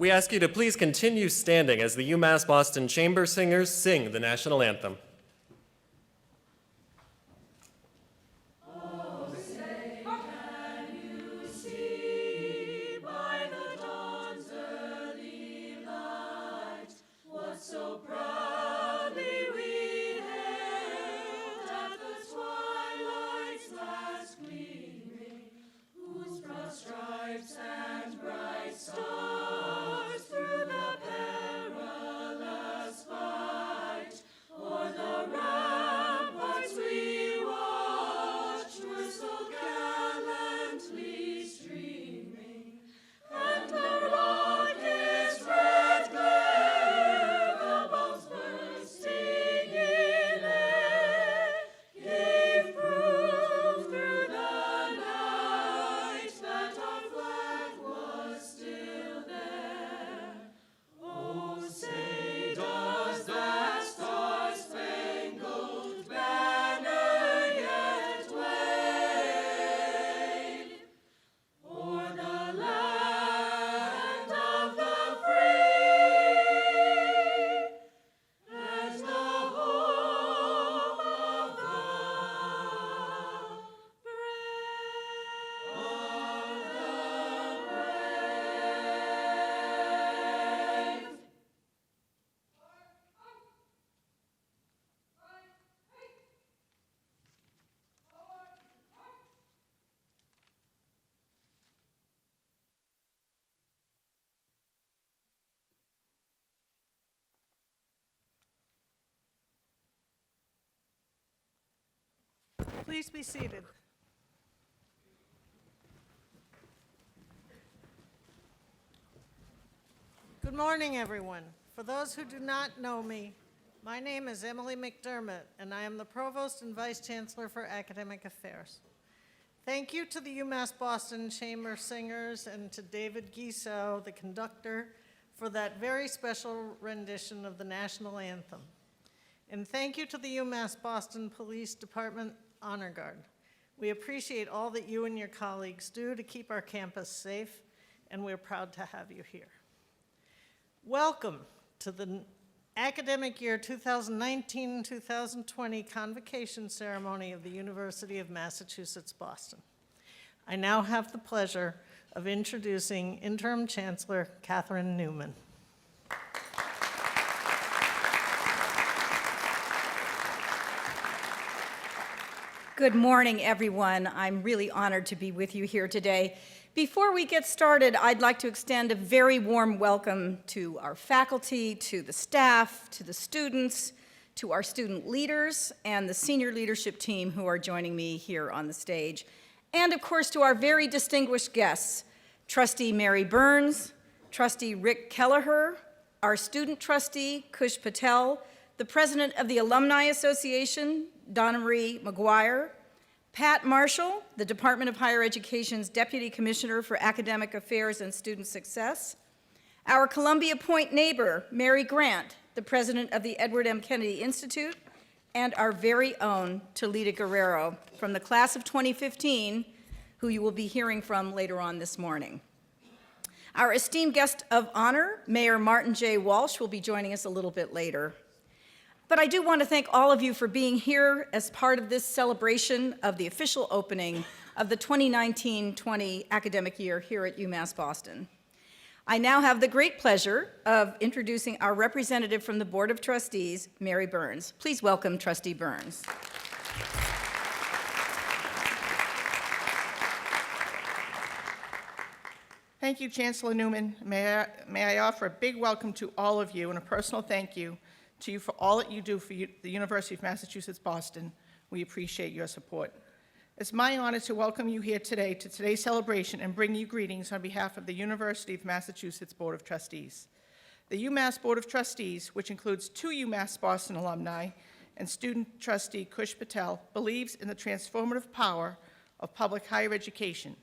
We ask you to please continue standing as the Umass Boston Chamber Singers sing the national anthem. Please be seated. Good morning, everyone. For those who do not know me, my name is Emily McDermott, and I am the Provost and Vice Chancellor for Academic Affairs. Thank you to the UMass Boston Chamber Singers and to David Guiseau, the conductor, for that very special rendition of the national anthem. And thank you to the UMass Boston Police Department Honor Guard. We appreciate all that you and your colleagues do to keep our campus safe, and we're proud to have you here. Welcome to the academic year 2019-2020 convocation ceremony of the University of Massachusetts, Boston. I now have the pleasure of introducing Interim Chancellor Catherine Newman. Good morning, everyone. I'm really honored to be with you here today. Before we get started, I'd like to extend a very warm welcome to our faculty, to the staff, to the students, to our student leaders, and the senior leadership team who are joining me here on the stage, and of course to our very distinguished guests, Trustee Mary Burns, Trustee Rick Kelleher, our student trustee, Kush Patel, the president of the Alumni Association, Donna Marie McGuire, Pat Marshall, the Department of Higher Education's Deputy Commissioner for Academic Affairs and Student Success, our Columbia Point neighbor, Mary Grant, the president of the Edward M. Kennedy Institute, and our very own Lita Guerrero from the class of 2015, who you will be hearing from later on this morning. Our esteemed guest of honor, Mayor Martin J. Walsh, will be joining us a little bit later. But I do want to thank all of you for being here as part of this celebration of the official opening of the 2019-20 academic year here at UMass Boston. I now have the great pleasure of introducing our representative from the Board of Trustees, Mary Burns. Please welcome Trustee Burns. Thank you, Chancellor Newman. May I offer a big welcome to all of you and a personal thank you to you for all that you do for the University of Massachusetts Boston. We appreciate your support. It's my honor to welcome you here today to today's celebration and bring you greetings on behalf of the University of Massachusetts Board of Trustees. The UMass Board of Trustees, which includes 2 UMass Boston alumni and student trustee Kush Patel, believes in the transformative power of public higher education.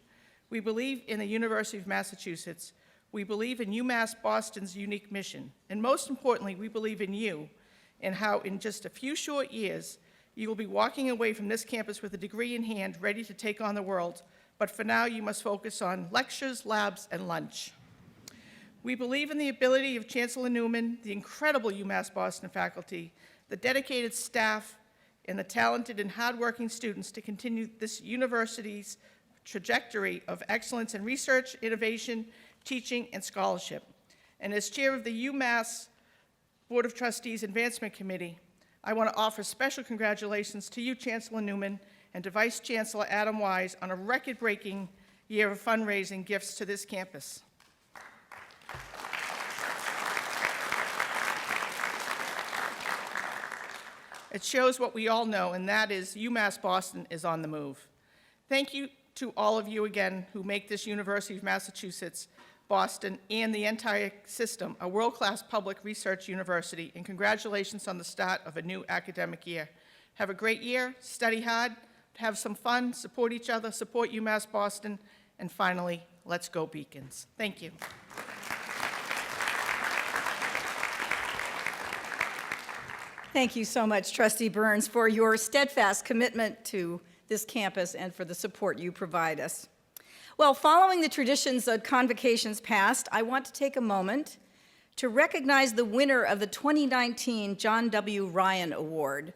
We believe in the University of Massachusetts. We believe in UMass Boston's unique mission. And most importantly, we believe in you and how in just a few short years, you will be walking away from this campus with a degree in hand, ready to take on the world. But for now, you must focus on lectures, labs, and lunch. We believe in the ability of Chancellor Newman, the incredible UMass Boston faculty, the dedicated staff, and the talented and hardworking students to continue this university's trajectory of excellence in research, innovation, teaching, and scholarship. And as chair of the UMass Board of Trustees Advancement Committee, I want to offer special congratulations to you, Chancellor Newman, and to Vice Chancellor Adam Wise on a record-breaking year of fundraising gifts to this campus. It shows what we all know, and that is UMass Boston is on the move. Thank you to all of you again who make this University of Massachusetts, Boston, and the entire system a world-class public research university, and congratulations on the start of a new academic year. Have a great year, study hard, have some fun, support each other, support UMass Boston, and finally, let's go Beacons. Thank you. Thank you so much, Trustee Burns, for your steadfast commitment to this campus and for the support you provide us. Well, following the traditions of convocations past, I want to take a moment to recognize the winner of the 2019 John W. Ryan Award.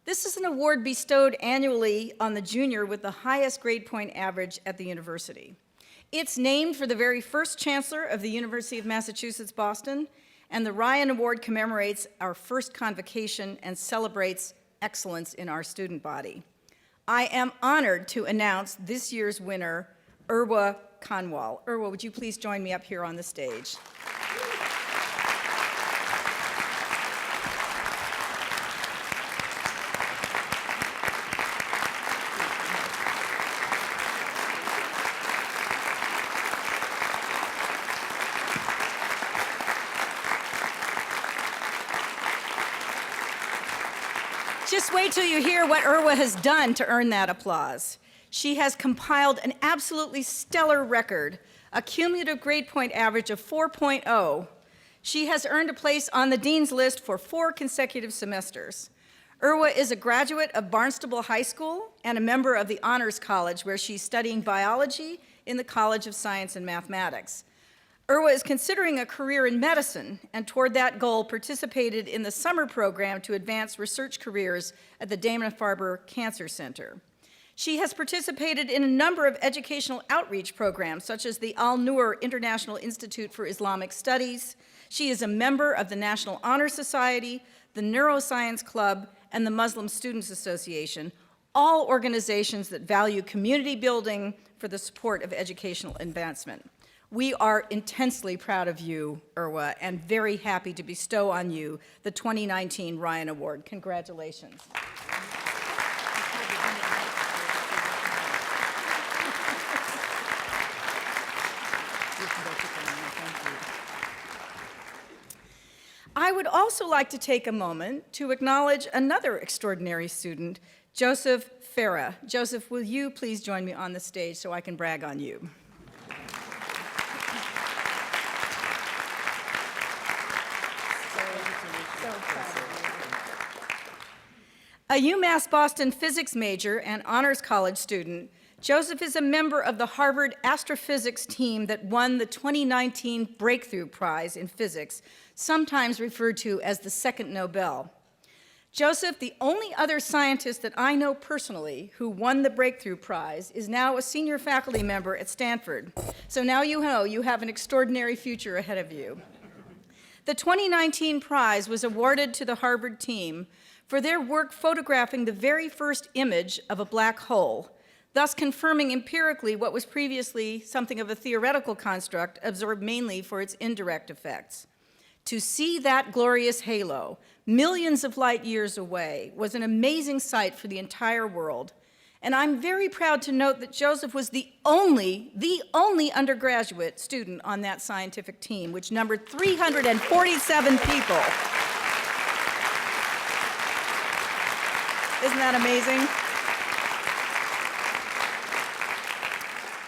This is an award bestowed annually on the junior with the highest grade point average at the university. It's named for the very first chancellor of the University of Massachusetts Boston, and the Ryan Award commemorates our first convocation and celebrates excellence in our student body. I am honored to announce this year's winner, Irwa Kanwal. Irwa, would you please join me up here on the stage? Just wait till you hear what Irwa has done to earn that applause. She has compiled an absolutely stellar record, a cumulative grade point average of 4.0. She has earned a place on the Dean's List for 4 consecutive semesters. Irwa is a graduate of Barnstable High School and a member of the Honors College, where she's studying biology in the College of Science and Mathematics. Irwa is considering a career in medicine, and toward that goal participated in the summer program to advance research careers at the Dana-Farber Cancer Center. She has participated in a number of educational outreach programs, such as the Al-Noor International Institute for Islamic Studies. She is a member of the National Honor Society, the Neuroscience Club, and the Muslim Students Association, all organizations that value community building for the support of educational advancement. We are intensely proud of you, Irwa, and very happy to bestow on you the 2019 Ryan Award. Congratulations. I would also like to take a moment to acknowledge another extraordinary student, Joseph Farah. Joseph, will you please join me on the stage so I can brag on you? A UMass Boston physics major and honors college student, Joseph is a member of the Harvard astrophysics team that won the 2019 Breakthrough Prize in Physics, sometimes referred to as the Second Nobel. Joseph, the only other scientist that I know personally who won the Breakthrough Prize, is now a senior faculty member at Stanford. So now you know you have an extraordinary future ahead of you. The 2019 prize was awarded to the Harvard team for their work photographing the very first image of a black hole, thus confirming empirically what was previously something of a theoretical construct observed mainly for its indirect effects. To see that glorious halo, millions of light years away, was an amazing sight for the entire world. And I'm very proud to note that Joseph was the only undergraduate student on that scientific team, which numbered 347 people. Isn't that amazing?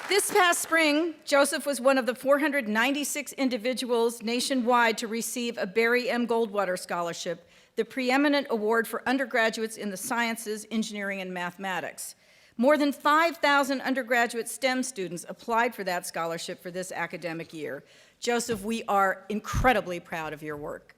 This past spring, Joseph was one of the 496 individuals nationwide to receive a Barry M. Goldwater Scholarship, the preeminent award for undergraduates in the sciences, engineering, and mathematics. More than 5,000 undergraduate STEM students applied for that scholarship for this academic year. Joseph, we are incredibly proud of your work.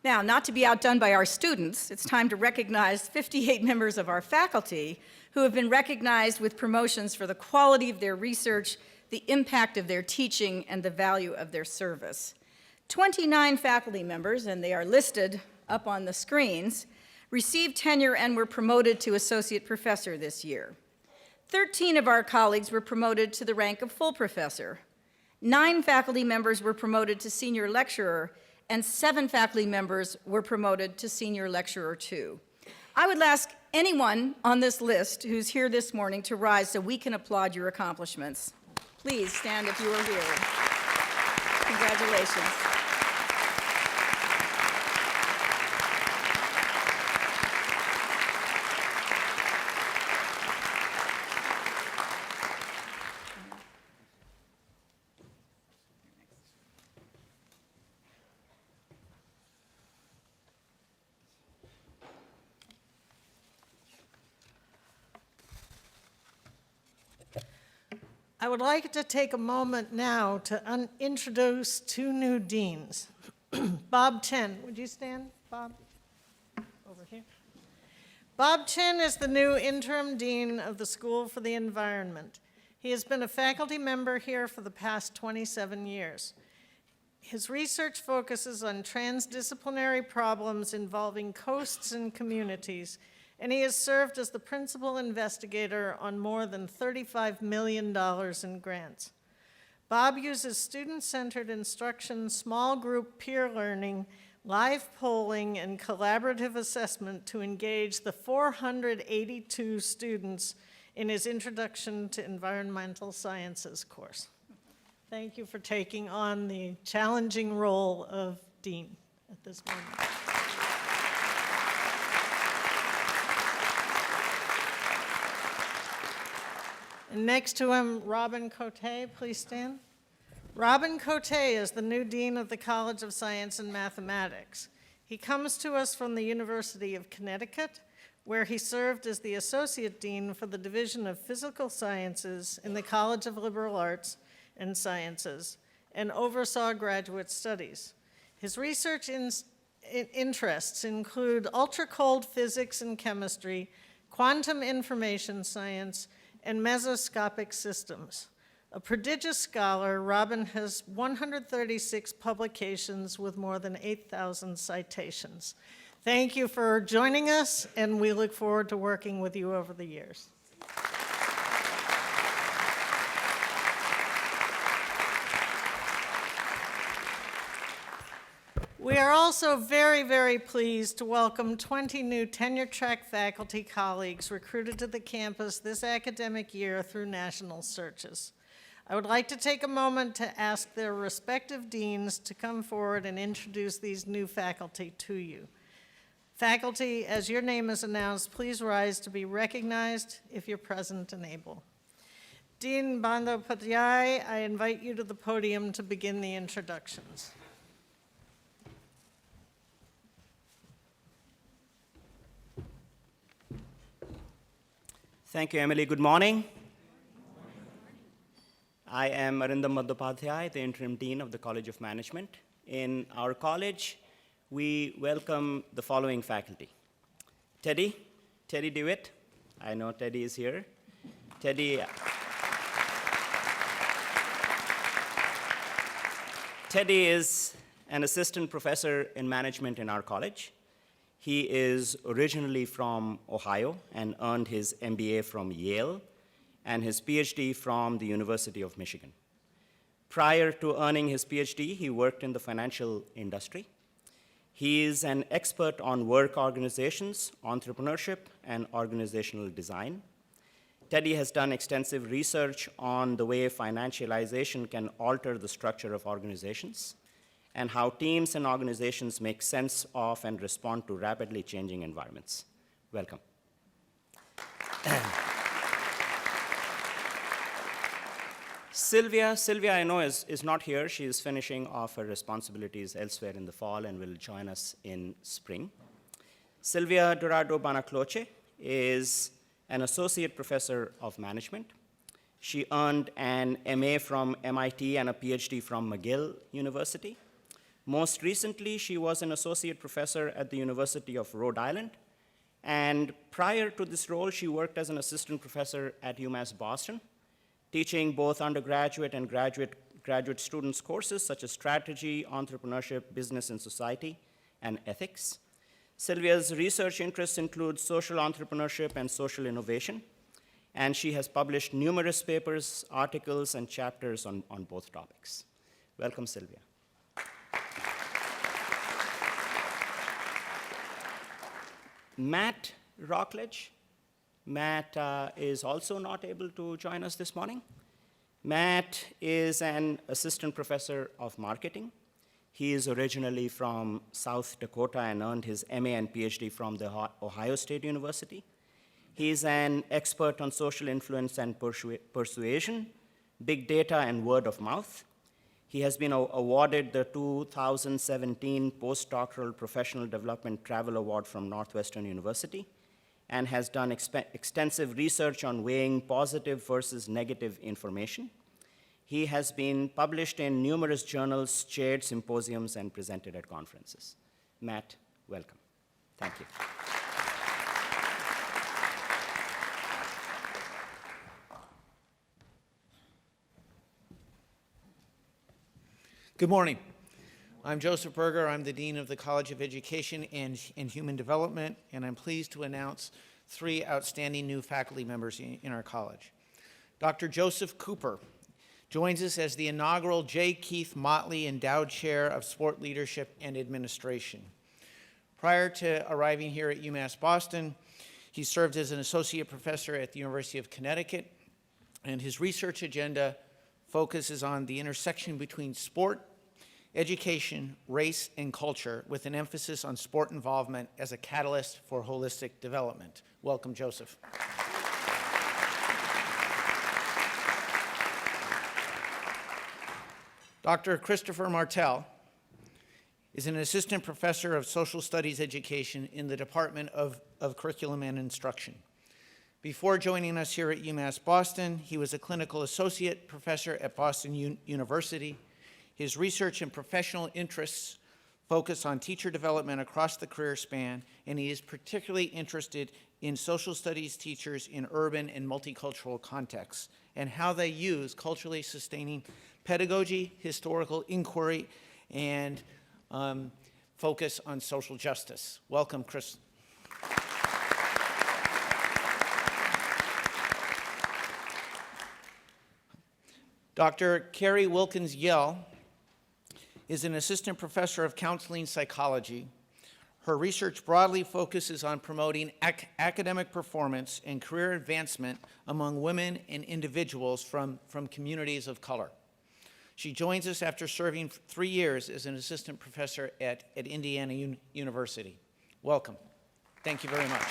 Now, not to be outdone by our students, it's time to recognize 58 members of our faculty who have been recognized with promotions for the quality of their research, the impact of their teaching, and the value of their service. 29 faculty members, and they are listed up on the screens, received tenure and were promoted to associate professor this year. 13 of our colleagues were promoted to the rank of full professor. 9 faculty members were promoted to senior lecturer, and 7 faculty members were promoted to senior lecturer 2. I would ask anyone on this list who's here this morning to rise so we can applaud your accomplishments. Please stand if you are here. Congratulations. I would like to take a moment now to introduce 2 new deans. Bob Chen, would you stand, Bob? Over here. Bob Chen is the new interim dean of the School for the Environment. He has been a faculty member here for the past 27 years. His research focuses on transdisciplinary problems involving coasts and communities, and he has served as the principal investigator on more than $35 million in grants. Bob uses student-centered instruction, small group peer learning, live polling, and collaborative assessment to engage the 482 students in his Introduction to Environmental Sciences course. Thank you for taking on the challenging role of dean at this moment. And next to him, Robin Cote, please stand. Robin Cote is the new dean of the College of Science and Mathematics. He comes to us from the University of Connecticut, where he served as the associate dean for the Division of Physical Sciences in the College of Liberal Arts and Sciences, and oversaw graduate studies. His research interests include ultra-cold physics and chemistry, quantum information science, and mesoscopic systems. A prodigious scholar, Robin has 136 publications with more than 8,000 citations. Thank you for joining us, and we look forward to working with you over the years. We are also very, very pleased to welcome 20 new tenure-track faculty colleagues recruited to the campus this academic year through national searches. I would like to take a moment to ask their respective deans to come forward and introduce these new faculty to you. Faculty, as your name is announced, please rise to be recognized if you're present and able. Dean Bandyopadhyay, I invite you to the podium to begin the introductions. Thank you, Emily. Good morning. I am Arindam Bandyopadhyay, the Interim Dean of the College of Management. In our college, we welcome the following faculty. Teddy DeWitt. I know Teddy is here. Teddy is an assistant professor in management in our college. He is originally from Ohio and earned his MBA from Yale and his PhD from the University of Michigan. Prior to earning his PhD, he worked in the financial industry. He is an expert on work organizations, entrepreneurship, and organizational design. Teddy has done extensive research on the way financialization can alter the structure of organizations and how teams and organizations make sense of and respond to rapidly changing environments. Welcome. Sylvia, I know, is not here. She is finishing off her responsibilities elsewhere in the fall and will join us in spring. Sylvia Dorado Banacloche is an associate professor of management. She earned an MA from MIT and a PhD from McGill University. Most recently, she was an associate professor at the University of Rhode Island. And prior to this role, she worked as an assistant professor at Umass Boston, teaching both undergraduate and graduate students courses such as strategy, entrepreneurship, business and society, and ethics. Sylvia's research interests include social entrepreneurship and social innovation, and she has published numerous papers, articles, and chapters on both topics. Welcome, Sylvia. Matt Rockledge. Matt is also not able to join us this morning. Matt is an assistant professor of marketing. He is originally from South Dakota and earned his MA and PhD from the Ohio State University. He is an expert on social influence and persuasion, big data, and word of mouth. He has been awarded the 2017 Postdoctoral Professional Development Travel Award from Northwestern University and has done extensive research on weighing positive versus negative information. He has been published in numerous journals, chaired symposiums, and presented at conferences. Matt, welcome. Thank you. Good morning. I'm Joseph Berger. I'm the Dean of the College of Education and Human Development, and I'm pleased to announce 3 outstanding new faculty members in our college. Dr. Joseph Cooper joins us as the inaugural J. Keith Motley Endowed Chair of Sport Leadership and Administration. Prior to arriving here at UMass Boston, he served as an associate professor at the University of Connecticut, and his research agenda focuses on the intersection between sport, education, race, and culture, with an emphasis on sport involvement as a catalyst for holistic development. Welcome, Joseph. Dr. Christopher Martel is an assistant professor of social studies education in the Department of Curriculum and Instruction. Before joining us here at UMass Boston, he was a clinical associate professor at Boston University. His research and professional interests focus on teacher development across the career span, and he is particularly interested in social studies teachers in urban and multicultural contexts and how they use culturally sustaining pedagogy, historical inquiry, and focus on social justice. Welcome, Chris. Dr. Carrie Wilkins Yell is an assistant professor of counseling psychology. Her research broadly focuses on promoting academic performance and career advancement among women and individuals from communities of color. She joins us after serving 3 years as an assistant professor at Indiana University. Welcome. Thank you very much.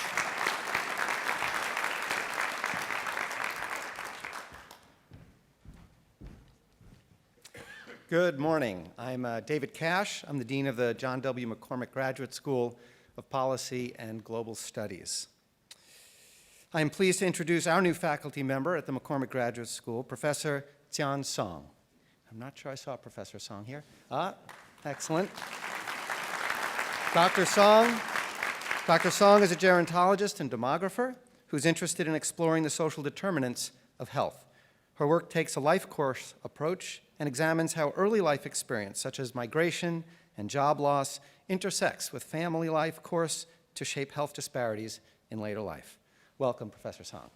Good morning. I'm David Cash. I'm the Dean of the John W. McCormick Graduate School of Policy and Global Studies. I am pleased to introduce our new faculty member at the McCormick Graduate School, Professor Tian Song. I'm not sure I saw Professor Song here. Excellent. Dr. Song is a gerontologist and demographer who's interested in exploring the social determinants of health. Her work takes a life course approach and examines how early life experience, such as migration and job loss, intersects with family life course to shape health disparities in later life. Welcome, Professor Song.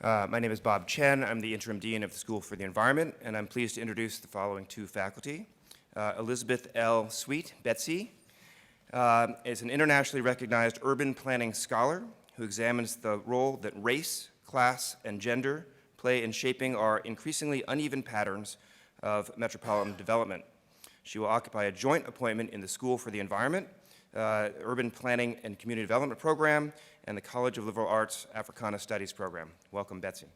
My name is Bob Chen. I'm the interim dean of the School for the Environment, and I'm pleased to introduce the following two faculty. Elizabeth L. Sweet, Betsy, is an internationally recognized urban planning scholar who examines the role that race, class, and gender play in shaping our increasingly uneven patterns of metropolitan development. She will occupy a joint appointment in the School for the Environment, Urban Planning and Community Development Program, and the College of Liberal Arts Africana Studies Program. Welcome, Betsy.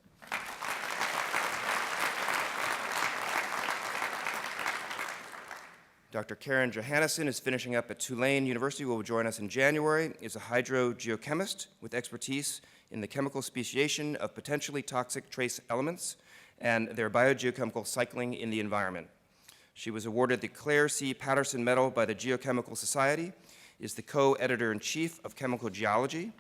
Dr. Karen Johannesson is finishing up at Tulane University, will join us in January, is a hydrogeochemist with expertise in the chemical speciation of potentially toxic trace elements and their biogeochemical cycling in the environment. She was awarded the Claire C. Patterson Medal by the Geochemical Society, is the co-editor-in-chief of Chemical Geology,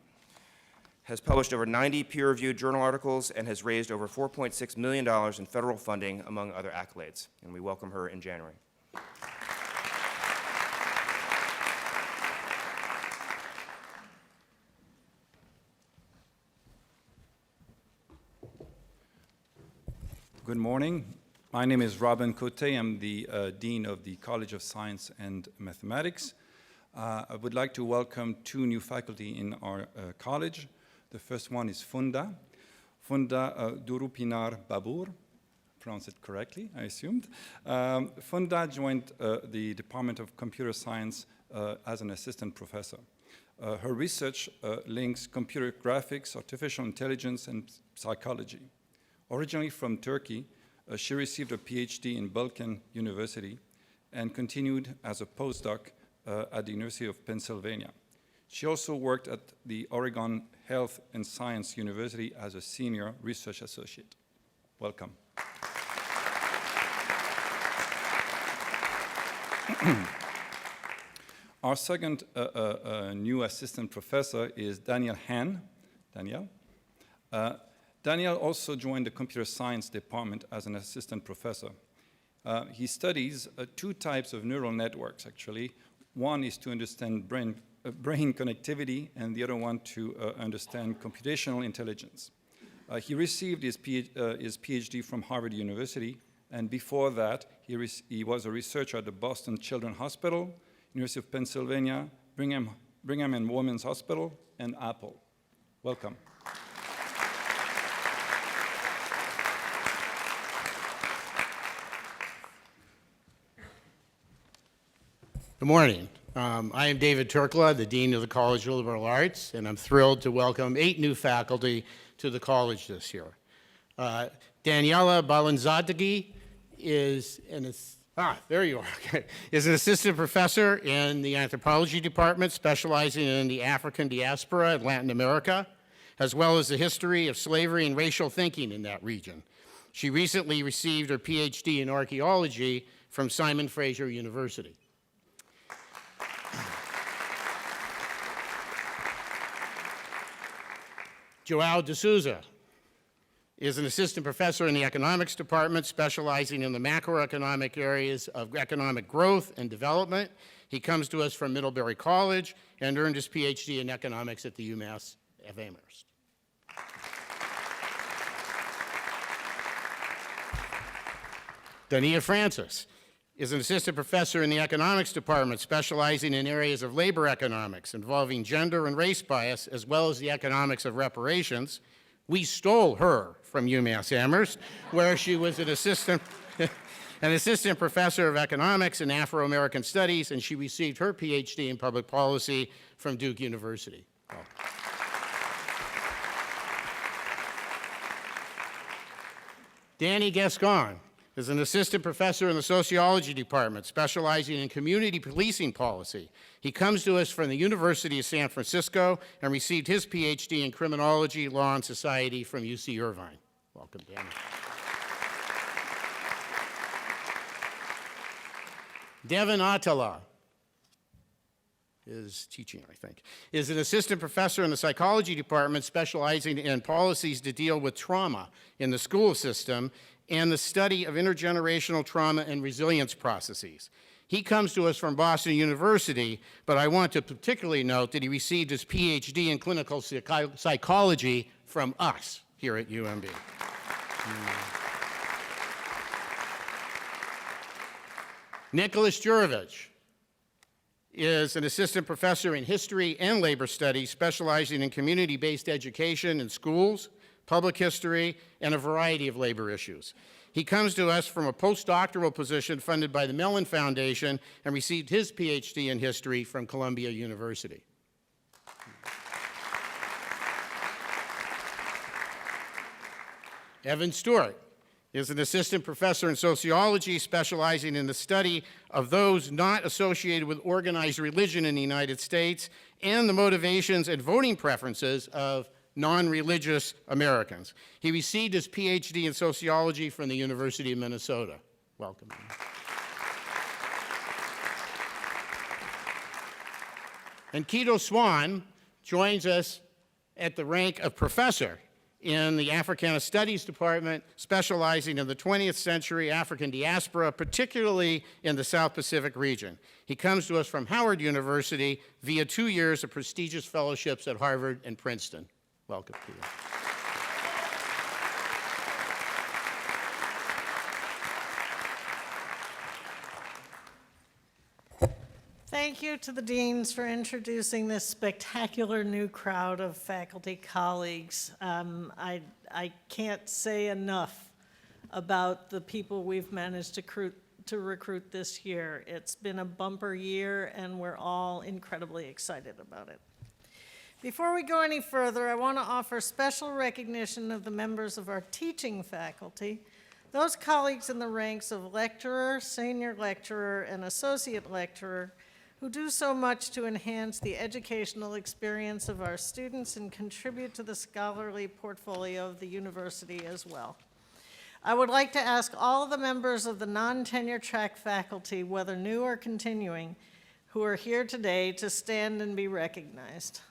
has published over 90 peer-reviewed journal articles, and has raised over $4.6 million in federal funding, among other accolades. And we welcome her in January. Good morning. My name is Robin Cote. I'm the Dean of the College of Science and Mathematics. I would like to welcome two new faculty in our college. The first one is Funda Durupinar Babur, pronounce it correctly, I assumed. Funda joined the Department of Computer Science as an assistant professor. Her research links computer graphics, artificial intelligence, and psychology. Originally from Turkey, she received a PhD in Balkan University and continued as a postdoc at the University of Pennsylvania. She also worked at the Oregon Health and Science University as a senior research associate. Welcome. Our second new assistant professor is Daniel Han. Daniel? Daniel also joined the computer science department as an assistant professor. He studies two types of neural networks, actually. One is to understand brain connectivity, and the other one to understand computational intelligence. He received his PhD from Harvard University, and before that, he was a researcher at the Boston Children's Hospital, University of Pennsylvania, Brigham and Women's Hospital, and Apple. Welcome. Good morning. I am David Turkla, the Dean of the College of Liberal Arts, and I'm thrilled to welcome 8 new faculty to the college this year. Daniela Balanzadegi is an assistant professor in the anthropology department, specializing in the African diaspora and Latin America, as well as the history of slavery and racial thinking in that region. She recently received her PhD in archaeology from Simon Fraser University. João de Souza is an assistant professor in the economics department, specializing in the macroeconomic areas of economic growth and development. He comes to us from Middlebury College and earned his PhD in economics at the Umass of Amherst. Dnia Francis is an assistant professor in the economics department, specializing in areas of labor economics involving gender and race bias, as well as the economics of reparations. We stole her from UMass Amherst, where she was an assistant professor of economics and Afro-American studies, and she received her PhD in public policy from Duke University. Danny Gascon is an assistant professor in the sociology department, specializing in community policing policy. He comes to us from the University of San Francisco and received his PhD in criminology, law, and society from UC Irvine. Welcome, Danny. Devin Attala is teaching, I think, is an assistant professor in the psychology department, specializing in policies to deal with trauma in the school system and the study of intergenerational trauma and resilience processes. He comes to us from Boston University, but I want to particularly note that he received his PhD in clinical psychology from us here at UMB. Nicholas Jurovich is an assistant professor in history and labor studies, specializing in community-based education in schools, public history, and a variety of labor issues. He comes to us from a postdoctoral position funded by the Mellon Foundation and received his PhD in history from Columbia University. Evan Stewart is an assistant professor in sociology, specializing in the study of those not associated with organized religion in the United States and the motivations and voting preferences of non-religious Americans. He received his PhD in sociology from the University of Minnesota. Welcome. And Keto Swan joins us at the rank of professor in the Africana Studies Department, specializing in the 20th century African diaspora, particularly in the South Pacific region. He comes to us from Howard University via 2 years of prestigious fellowships at Harvard and Princeton. Welcome, Peter. Thank you to the deans for introducing this spectacular new crowd of faculty colleagues. I can't say enough about the people we've managed to recruit this year. It's been a bumper year, and we're all incredibly excited about it. Before we go any further, I want to offer special recognition of the members of our teaching faculty, those colleagues in the ranks of lecturer, senior lecturer, and associate lecturer who do so much to enhance the educational experience of our students and contribute to the scholarly portfolio of the university as well. I would like to ask all of the members of the non-tenure track faculty, whether new or continuing, who are here today to stand and be recognized.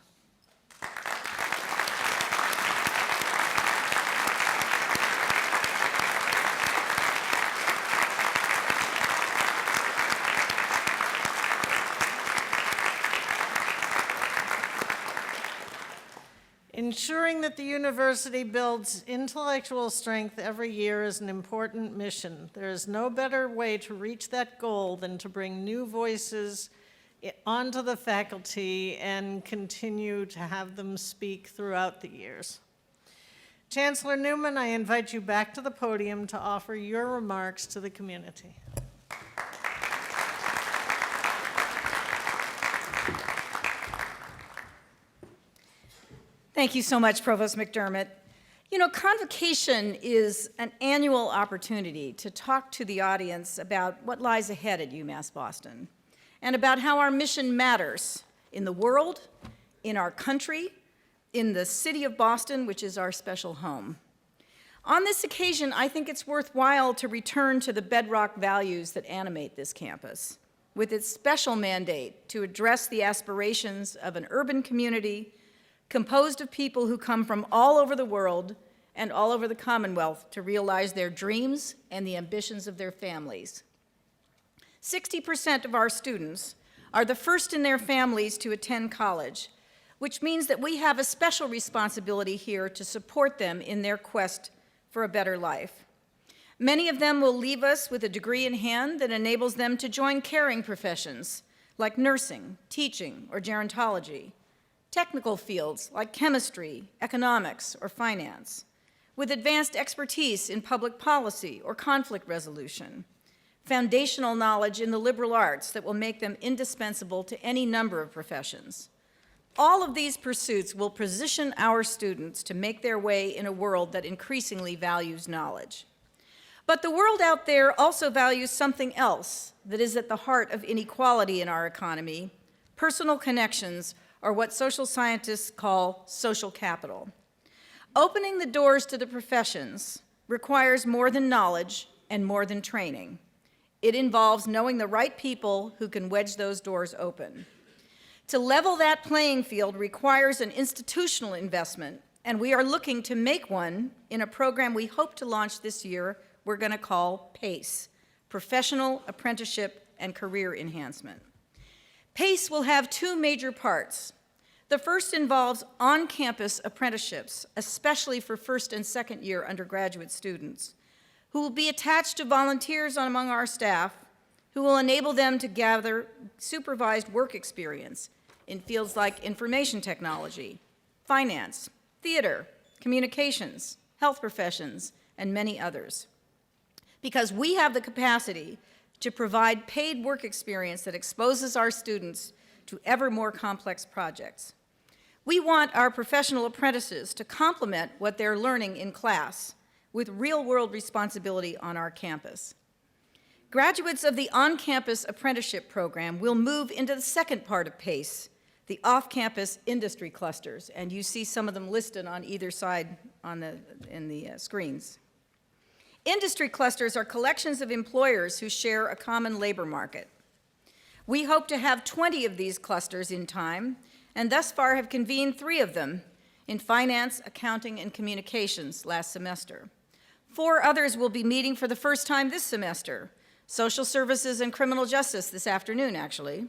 Ensuring that the university builds intellectual strength every year is an important mission. There is no better way to reach that goal than to bring new voices onto the faculty and continue to have them speak throughout the years. Chancellor Newman, I invite you back to the podium to offer your remarks to the community. Thank you so much, Provost McDermott. You know, Convocation is an annual opportunity to talk to the audience about what lies ahead at UMass Boston and about how our mission matters in the world, in our country, in the city of Boston, which is our special home. On this occasion, I think it's worthwhile to return to the bedrock values that animate this campus, with its special mandate to address the aspirations of an urban community composed of people who come from all over the world and all over the Commonwealth to realize their dreams and the ambitions of their families. 60% of our students are the first in their families to attend college, which means that we have a special responsibility here to support them in their quest for a better life. Many of them will leave us with a degree in hand that enables them to join caring professions like nursing, teaching, or gerontology, technical fields like chemistry, economics, or finance, with advanced expertise in public policy or conflict resolution, foundational knowledge in the liberal arts that will make them indispensable to any number of professions. All of these pursuits will position our students to make their way in a world that increasingly values knowledge. But the world out there also values something else that is at the heart of inequality in our economy, personal connections, or what social scientists call social capital. Opening the doors to the professions requires more than knowledge and more than training. It involves knowing the right people who can wedge those doors open. To level that playing field requires an institutional investment, and we are looking to make one in a program we hope to launch this year we're going to call PACE, Professional Apprenticeship and Career Enhancement. PACE will have two major parts. The first involves on-campus apprenticeships, especially for first and second year undergraduate students, who will be attached to volunteers among our staff who will enable them to gather supervised work experience in fields like information technology, finance, theater, communications, health professions, and many others. Because we have the capacity to provide paid work experience that exposes our students to ever more complex projects. We want our professional apprentices to complement what they're learning in class with real-world responsibility on our campus. Graduates of the on-campus apprenticeship program will move into the second part of PACE, the off-campus industry clusters, and you see some of them listed on either side in the screens. Industry clusters are collections of employers who share a common labor market. We hope to have 20 of these clusters in time, and thus far have convened 3 of them in finance, accounting, and communications last semester. 4 others will be meeting for the first time this semester: social services and criminal justice this afternoon, actually,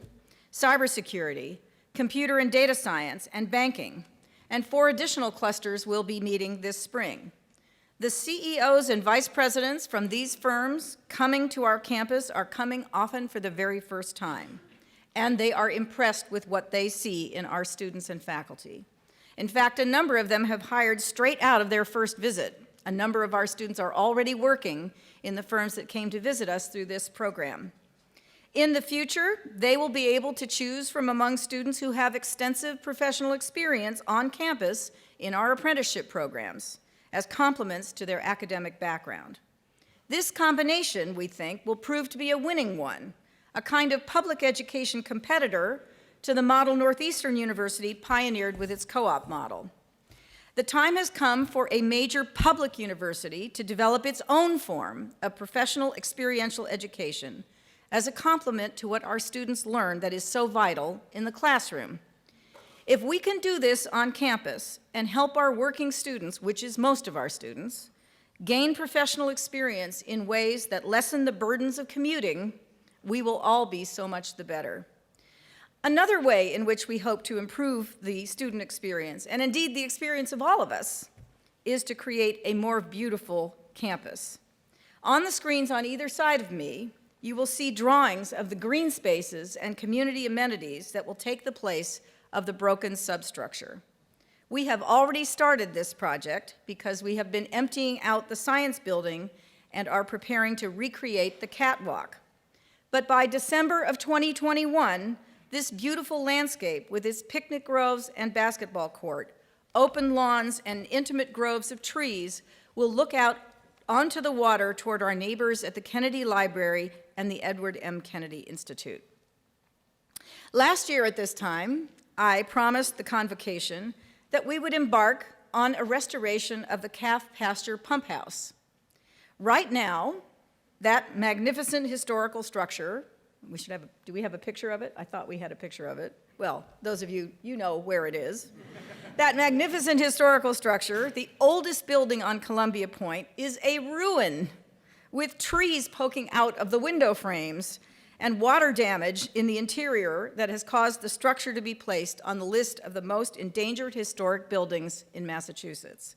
cybersecurity, computer and data science, and banking. And 4 additional clusters will be meeting this spring. The CEOs and vice presidents from these firms coming to our campus are coming often for the very first time, and they are impressed with what they see in our students and faculty. In fact, a number of them have hired straight out of their first visit. A number of our students are already working in the firms that came to visit us through this program. In the future, they will be able to choose from among students who have extensive professional experience on campus in our apprenticeship programs as complements to their academic background. This combination, we think, will prove to be a winning one, a kind of public education competitor to the model Northeastern University pioneered with its co-op model. The time has come for a major public university to develop its own form of professional experiential education as a complement to what our students learn that is so vital in the classroom. If we can do this on campus and help our working students, which is most of our students, gain professional experience in ways that lessen the burdens of commuting, we will all be so much the better. Another way in which we hope to improve the student experience, and indeed the experience of all of us, is to create a more beautiful campus. On the screens on either side of me, you will see drawings of the green spaces and community amenities that will take the place of the broken substructure. We have already started this project because we have been emptying out the science building and are preparing to recreate the catwalk. But by December of 2021, this beautiful landscape with its picnic groves and basketball court, open lawns and intimate groves of trees will look out onto the water toward our neighbors at the Kennedy Library and the Edward M. Kennedy Institute. Last year at this time, I promised the convocation that we would embark on a restoration of the calf pasture pump house. Right now, that magnificent historical structure, do we have a picture of it? I thought we had a picture of it. Well, those of you know where it is. That magnificent historical structure, the oldest building on Columbia Point, is a ruin with trees poking out of the window frames and water damage in the interior that has caused the structure to be placed on the list of the most endangered historic buildings in Massachusetts.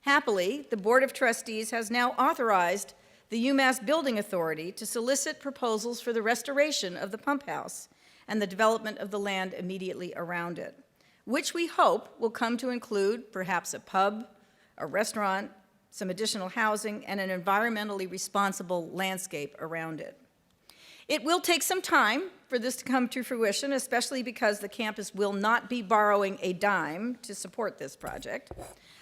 Happily, the Board of Trustees has now authorized the Umass Building Authority to solicit proposals for the restoration of the pump house and the development of the land immediately around it, which we hope will come to include perhaps a pub, a restaurant, some additional housing, and an environmentally responsible landscape around it. It will take some time for this to come to fruition, especially because the campus will not be borrowing a dime to support this project.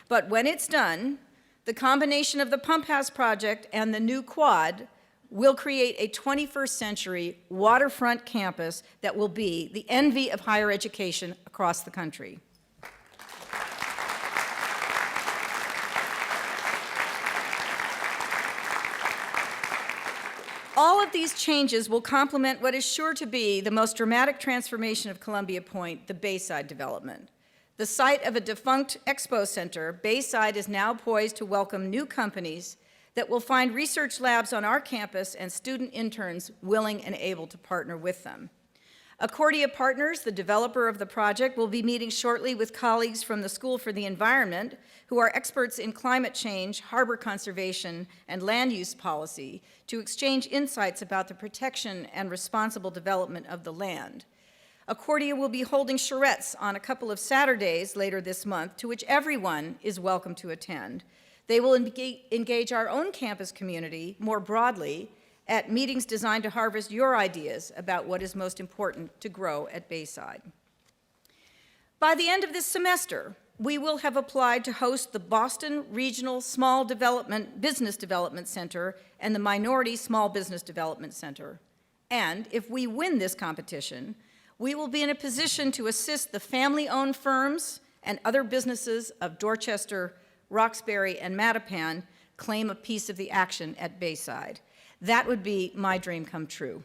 But when it's done, the combination of the pump house project and the new quad will create a 21st century waterfront campus that will be the envy of higher education across the country. All of these changes will complement what is sure to be the most dramatic transformation of Columbia Point, the Bayside development. The site of a defunct expo center, Bayside is now poised to welcome new companies that will find research labs on our campus and student interns willing and able to partner with them. Accordia Partners, the developer of the project, will be meeting shortly with colleagues from the School for the Environment, who are experts in climate change, harbor conservation, and land use policy, to exchange insights about the protection and responsible development of the land. Accordia will be holding charrettes on a couple of Saturdays later this month, to which everyone is welcome to attend. They will engage our own campus community more broadly at meetings designed to harvest your ideas about what is most important to grow at Bayside. By the end of this semester, we will have applied to host the Boston Regional Small Business Development Center and the Minority Small Business Development Center. And if we win this competition, we will be in a position to assist the family-owned firms and other businesses of Dorchester, Roxbury, and Mattapan claim a piece of the action at Bayside. That would be my dream come true.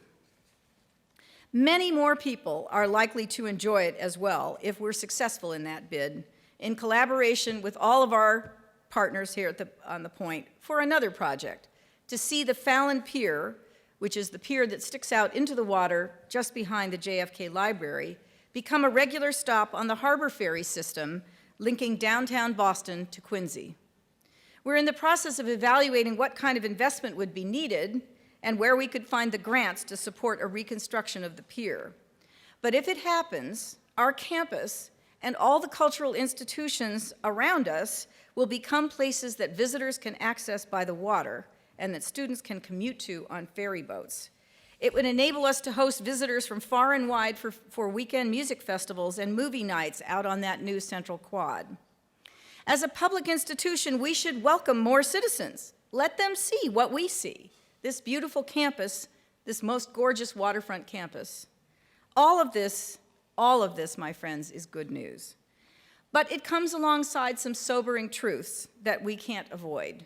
Many more people are likely to enjoy it as well if we're successful in that bid, in collaboration with all of our partners here on the Point for another project, to see the Fallon Pier, which is the pier that sticks out into the water just behind the JFK Library, become a regular stop on the harbor ferry system linking downtown Boston to Quincy. We're in the process of evaluating what kind of investment would be needed and where we could find the grants to support a reconstruction of the pier. But if it happens, our campus and all the cultural institutions around us will become places that visitors can access by the water and that students can commute to on ferry boats. It would enable us to host visitors from far and wide for weekend music festivals and movie nights out on that new central quad. As a public institution, we should welcome more citizens. Let them see what we see, this beautiful campus, this most gorgeous waterfront campus. All of this, my friends, is good news. But it comes alongside some sobering truths that we can't avoid.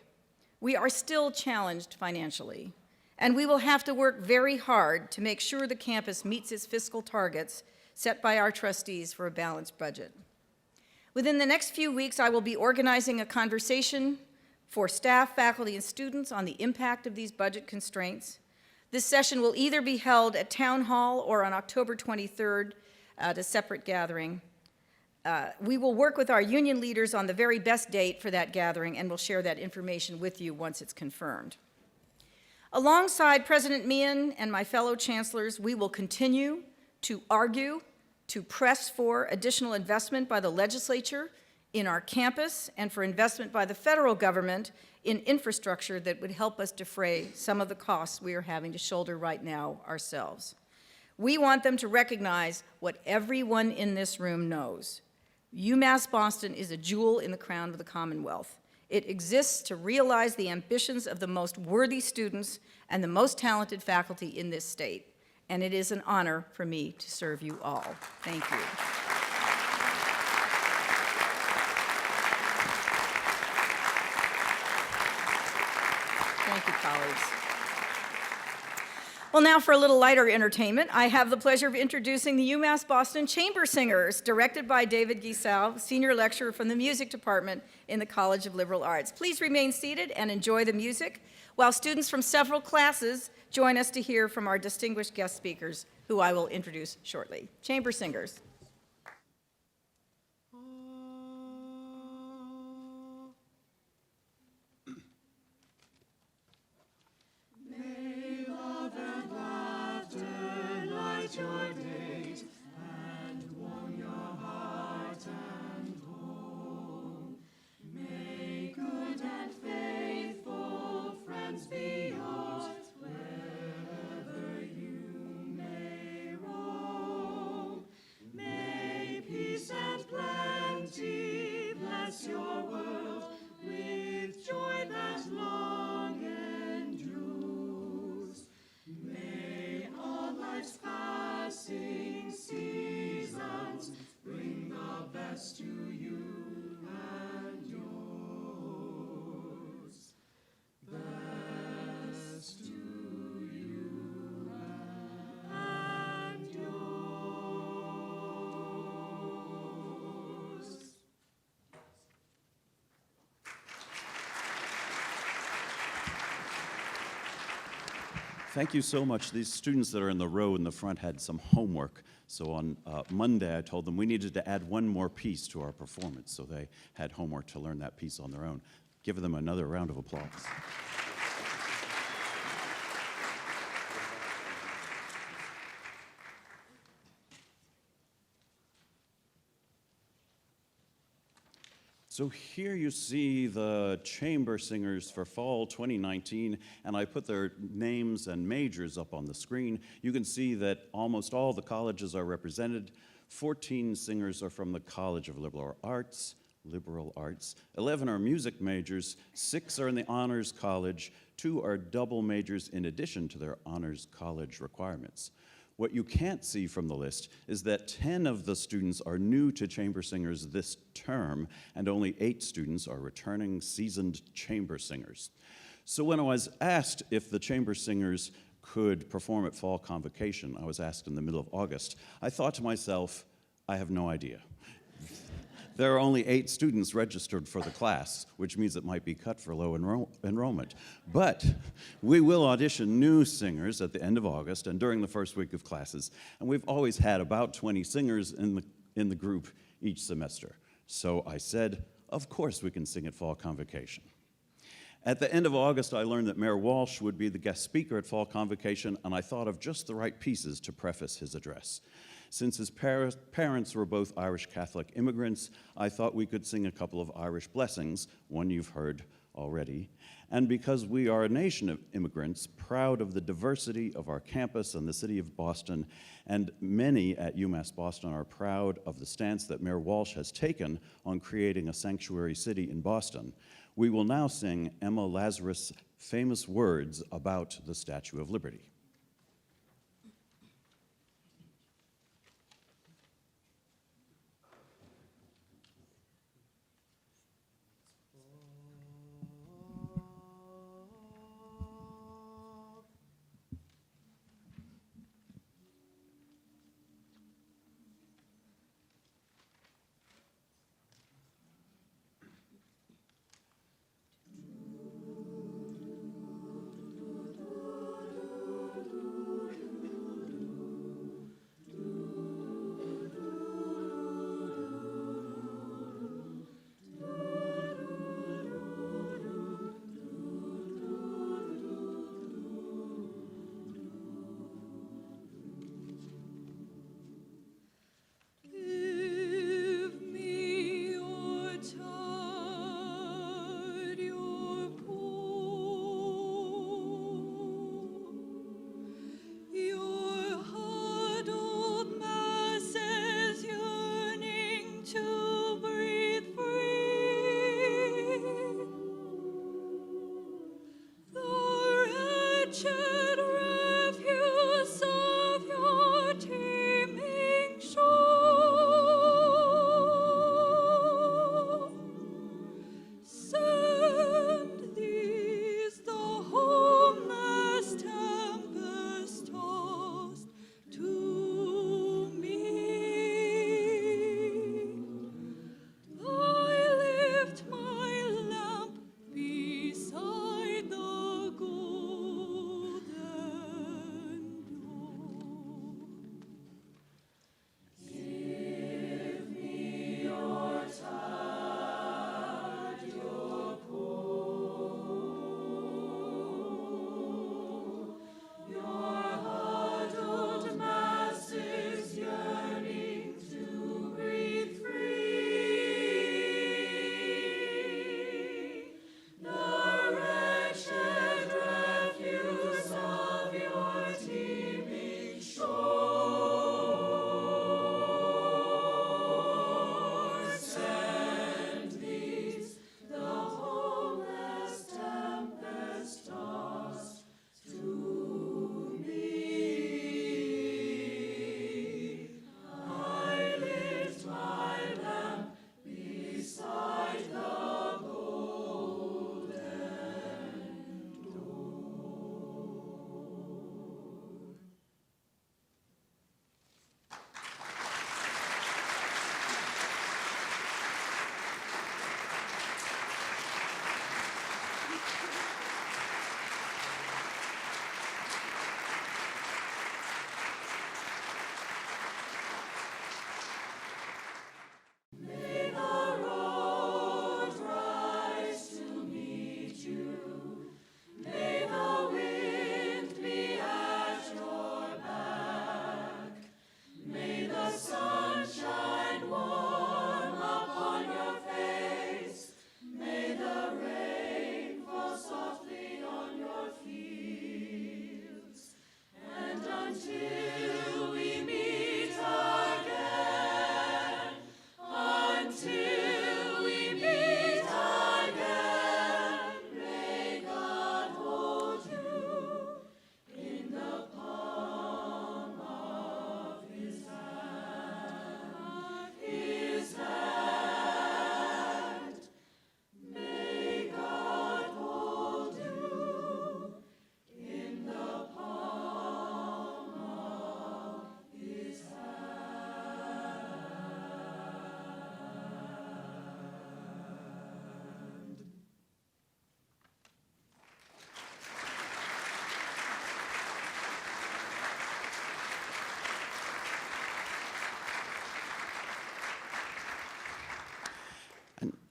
We are still challenged financially, and we will have to work very hard to make sure the campus meets its fiscal targets set by our trustees for a balanced budget. Within the next few weeks, I will be organizing a conversation for staff, faculty, and students on the impact of these budget constraints. This session will either be held at Town Hall or on October 23rd at a separate gathering. We will work with our union leaders on the very best date for that gathering, and we'll share that information with you once it's confirmed. Alongside President Meehan and my fellow chancellors, we will continue to argue, to press for additional investment by the legislature in our campus and for investment by the federal government in infrastructure that would help us defray some of the costs we are having to shoulder right now ourselves. We want them to recognize what everyone in this room knows. UMass Boston is a jewel in the crown of the Commonwealth. It exists to realize the ambitions of the most worthy students and the most talented faculty in this state. And it is an honor for me to serve you all. Thank you. colleagues. Well, now for a little lighter entertainment, I have the pleasure of introducing the UMass Boston Chamber Singers, directed by David Cassell, senior lecturer from the music department in the College of Liberal Arts. Please remain seated and enjoy the music, while students from several classes join us to hear from our distinguished guest speakers, who I will introduce shortly. Chamber Singers. Your days and warm your heart and home. May good and faithful friends be yours wherever you may roam. May peace and plenty bless your world with joy that long endures. May all life's passing seasons bring the best to you and yours. Best to you and yours. Thank you so much. These students that are in the row in the front had some homework. So on Monday, I told them we needed to add one more piece to our performance. So they had homework to learn that piece on their own. Give them another round of applause. So here you see the chamber singers for fall 2019, and I put their names and majors up on the screen. You can see that almost all the colleges are represented. 14 singers are from the College of Liberal Arts. 11 are music majors, 6 are in the Honors College, 2 are double majors in addition to their Honors College requirements. What you can't see from the list is that 10 of the students are new to chamber singers this term, and only 8 students are returning seasoned chamber singers. So when I was asked if the chamber singers could perform at Fall Convocation, I was asked in the middle of August, I thought to myself, I have no idea. There are only 8 students registered for the class, which means it might be cut for low enrollment. But we will audition new singers at the end of August and during the first week of classes. And we've always had about 20 singers in the group each semester. So I said, of course we can sing at Fall Convocation. At the end of August, I learned that Mayor Walsh would be the guest speaker at Fall Convocation, and I thought of just the right pieces to preface his address. Since his parents were both Irish Catholic immigrants, I thought we could sing a couple of Irish blessings, one you've heard already. And because we are a nation of immigrants, proud of the diversity of our campus and the city of Boston, and many at UMass Boston are proud of the stance that Mayor Walsh has taken on creating a sanctuary city in Boston, we will now sing Emma Lazarus' famous words about the Statue of Liberty.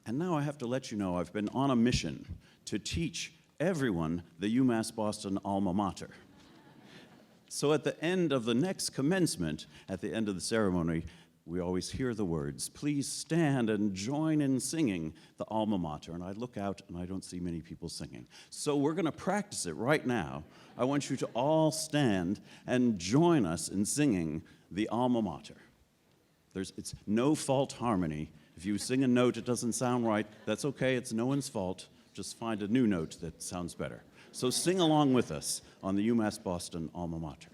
And now I have to let you know I've been on a mission to teach everyone the UMass Boston alma mater. So at the end of the next commencement, at the end of the ceremony, we always hear the words, "Please stand and join in singing the alma mater." And I look out and I don't see many people singing. So we're going to practice it right now. I want you to all stand and join us in singing the alma mater. It's no fault harmony. If you sing a note it doesn't sound right, that's okay, it's no one's fault. Just find a new note that sounds better. So sing along with us on the UMass Boston alma mater.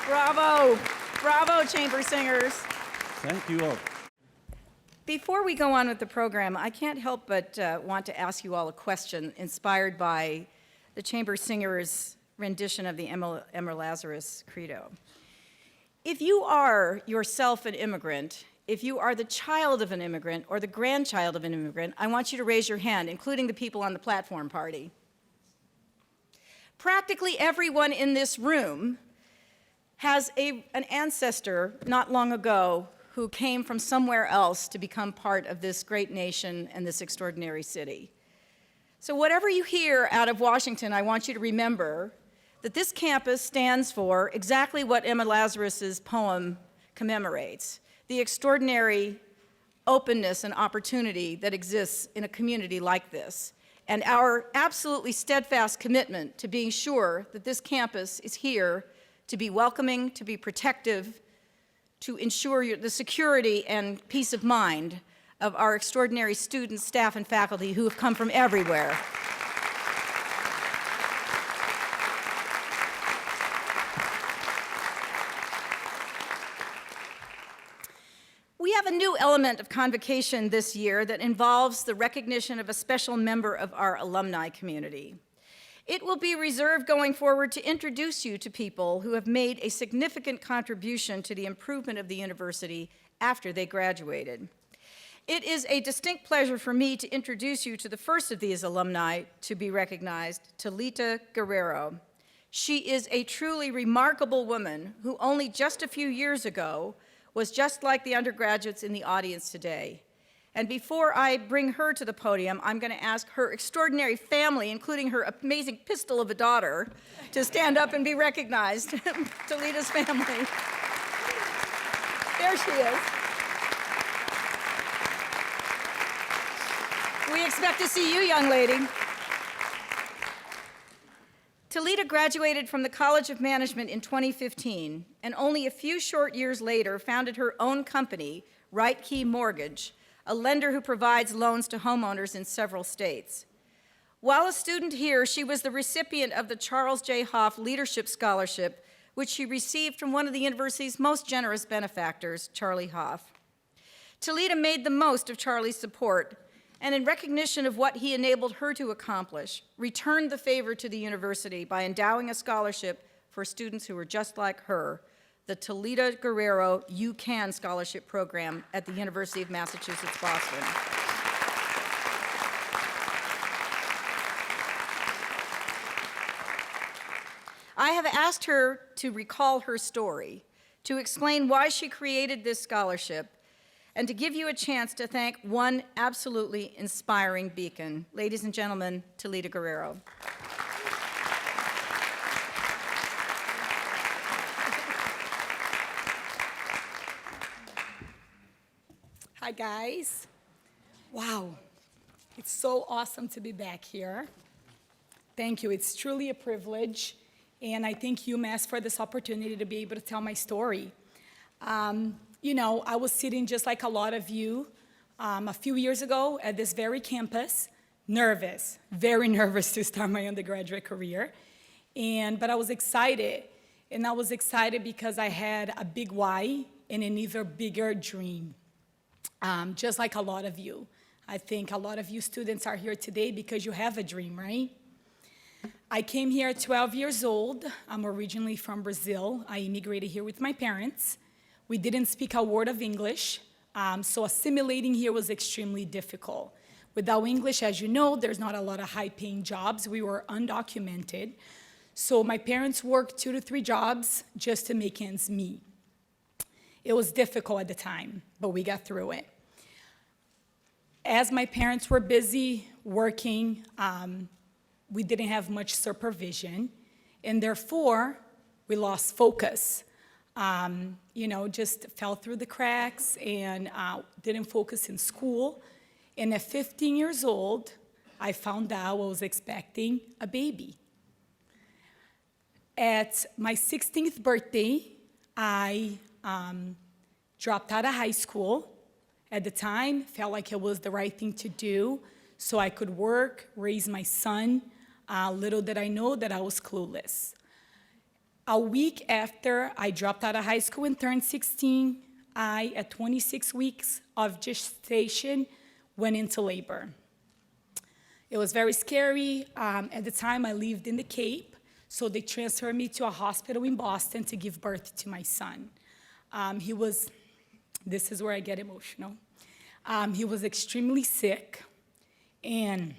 Bravo, bravo, chamber singers. Thank you all. Before we go on with the program, I can't help but want to ask you all a question inspired by the chamber singers' rendition of the Emma Lazarus Credo. If you are yourself an immigrant, if you are the child of an immigrant or the grandchild of an immigrant, I want you to raise your hand, including the people on the platform party. Practically everyone in this room has an ancestor not long ago who came from somewhere else to become part of this great nation and this extraordinary city. So whatever you hear out of Washington, I want you to remember that this campus stands for exactly what Emma Lazarus's poem commemorates, the extraordinary openness and opportunity that exists in a community like this, and our absolutely steadfast commitment to being sure that this campus is here to be welcoming, to be protective, to ensure the security and peace of mind of our extraordinary students, staff, and faculty who have come from everywhere. We have a new element of convocation this year that involves the recognition of a special member of our alumni community. It will be reserved going forward to introduce you to people who have made a significant contribution to the improvement of the university after they graduated. It is a distinct pleasure for me to introduce you to the first of these alumni to be recognized, to Lita Guerrero. She is a truly remarkable woman who only just a few years ago was just like the undergraduates in the audience today. And before I bring her to the podium, I'm going to ask her extraordinary family, including her amazing pistol of a daughter, to stand up and be recognized. Toledo's family. There she is. We expect to see you, young lady. Toledo graduated from the College of Management in 2015, and only a few short years later founded her own company, Right Key Mortgage, a lender who provides loans to homeowners in several states. While a student here, she was the recipient of the Charles J. Hoff Leadership Scholarship, which she received from one of the university's most generous benefactors, Charlie Hoff. Toledo made the most of Charlie's support, and in recognition of what he enabled her to accomplish, returned the favor to the university by endowing a scholarship for students who were just like her, the Toledo Guerrero You Can Scholarship Program at the University of Massachusetts, Boston. I have asked her to recall her story, to explain why she created this scholarship, and to give you a chance to thank one absolutely inspiring beacon. Ladies and gentlemen, Toledo Guerrero. Hi, guys. Wow, it's so awesome to be back here. Thank you. It's truly a privilege, and I thank Umass for this opportunity to be able to tell my story. You know, I was sitting just like a lot of you a few years ago at this very campus, nervous, very nervous to start my undergraduate career, but I was excited, and I was excited because I had a big why and an even bigger dream. Just like a lot of you. I think a lot of you students are here today because you have a dream, right? I came here at 12 years old. I'm originally from Brazil. I immigrated here with my parents. We didn't speak a word of English, so assimilating here was extremely difficult. Without English, as you know, there's not a lot of high-paying jobs. We were undocumented. So my parents worked 2 to 3 jobs just to make ends meet. It was difficult at the time, but we got through it. As my parents were busy working, we didn't have much supervision, and therefore, we lost focus. You know, just fell through the cracks and didn't focus in school. And at 15 years old, I found out I was expecting a baby. At my 16th birthday, I dropped out of high school. At the time, felt like it was the right thing to do so I could work, raise my son. Little did I know that I was clueless. A week after I dropped out of high school and turned 16, I, at 26 weeks of gestation, went into labor. It was very scary. At the time, I lived in the Cape, so they transferred me to a hospital in Boston to give birth to my son. This is where I get emotional. He was extremely sick, and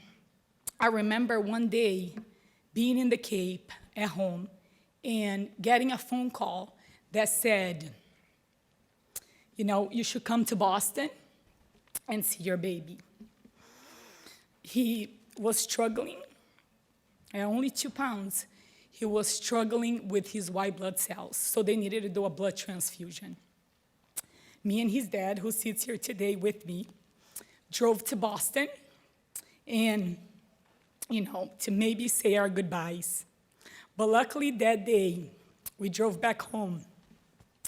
I remember one day being in the Cape at home and getting a phone call that said, you know, you should come to Boston and see your baby. He was struggling, at only 2 pounds. He was struggling with his white blood cells, so they needed to do a blood transfusion. Me and his dad, who sits here today with me, drove to Boston and, you know, to maybe say our goodbyes. But luckily that day, we drove back home,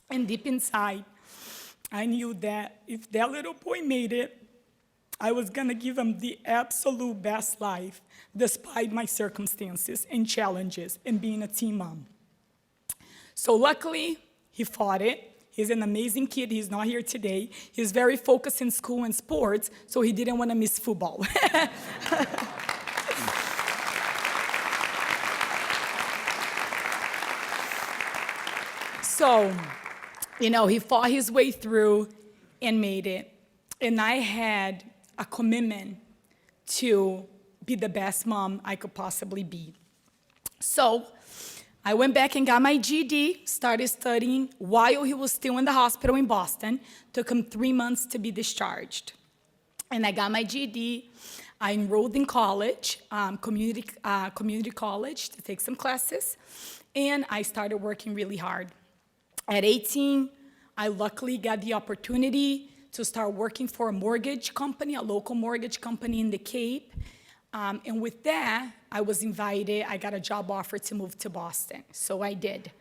and deep inside, I knew that if that little boy made it, I was gonna give him the absolute best life, despite my circumstances and challenges and being a teen mom. So luckily, he fought it. He's an amazing kid. He's not here today. He's very focused in school and sports, so he didn't want to miss football. So, you know, he fought his way through and made it. And I had a commitment to be the best mom I could possibly be. So, I went back and got my GED, started studying while he was still in the hospital in Boston. Took him 3 months to be discharged. And I got my GED. I enrolled in college, community college, to take some classes. And I started working really hard. At 18, I luckily got the opportunity to start working for a mortgage company, a local mortgage company in the Cape. And with that, I was invited, I got a job offer to move to Boston. So I did.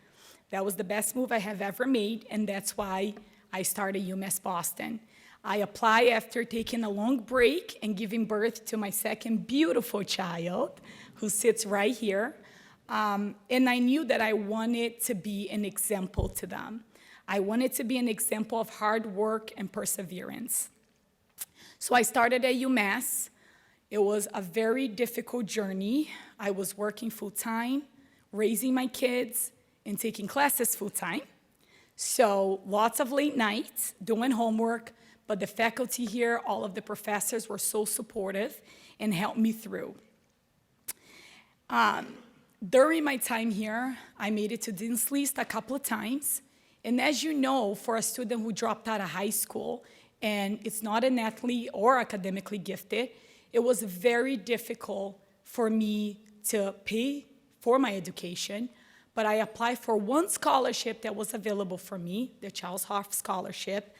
That was the best move I have ever made, and that's why I started UMass Boston. I applied after taking a long break and giving birth to my second beautiful child, who sits right here. And I knew that I wanted to be an example to them. I wanted to be an example of hard work and perseverance. So I started at UMass. It was a very difficult journey. I was working full-time, raising my kids, and taking classes full-time. So lots of late nights, doing homework, but the faculty here, all of the professors were so supportive and helped me through. During my time here, I made it to Dean's List a couple of times. And as you know, for a student who dropped out of high school and it's not an athlete or academically gifted, it was very difficult for me to pay for my education, but I applied for one scholarship that was available for me, the Charles Hoff Scholarship,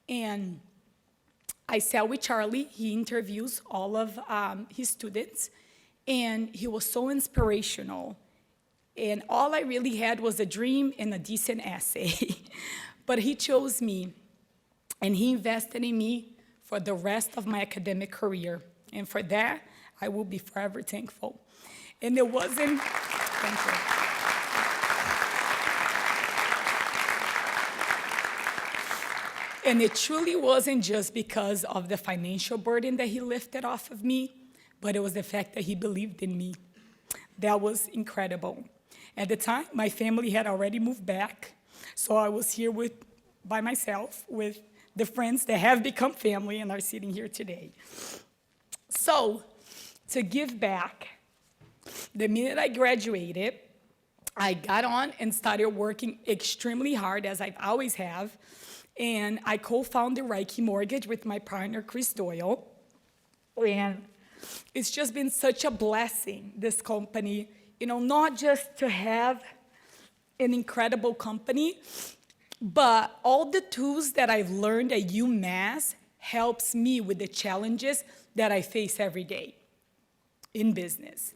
and I sat with Charlie. He interviews all of his students, and he was so inspirational, and all I really had was a dream and a decent essay, but he chose me, and he invested in me for the rest of my academic career. And for that, I will be forever thankful. And it wasn't, thank you. And it truly wasn't just because of the financial burden that he lifted off of me, but it was the fact that he believed in me. That was incredible. At the time, my family had already moved back, so I was here by myself with the friends that have become family and are sitting here today. So, to give back, the minute I graduated, I got on and started working extremely hard, as I always have, and I co-founded Reiki Mortgage with my partner, Chris Doyle, and it's just been such a blessing, this company, not just to have an incredible company, but all the tools that I've learned at UMass helps me with the challenges that I face every day in business.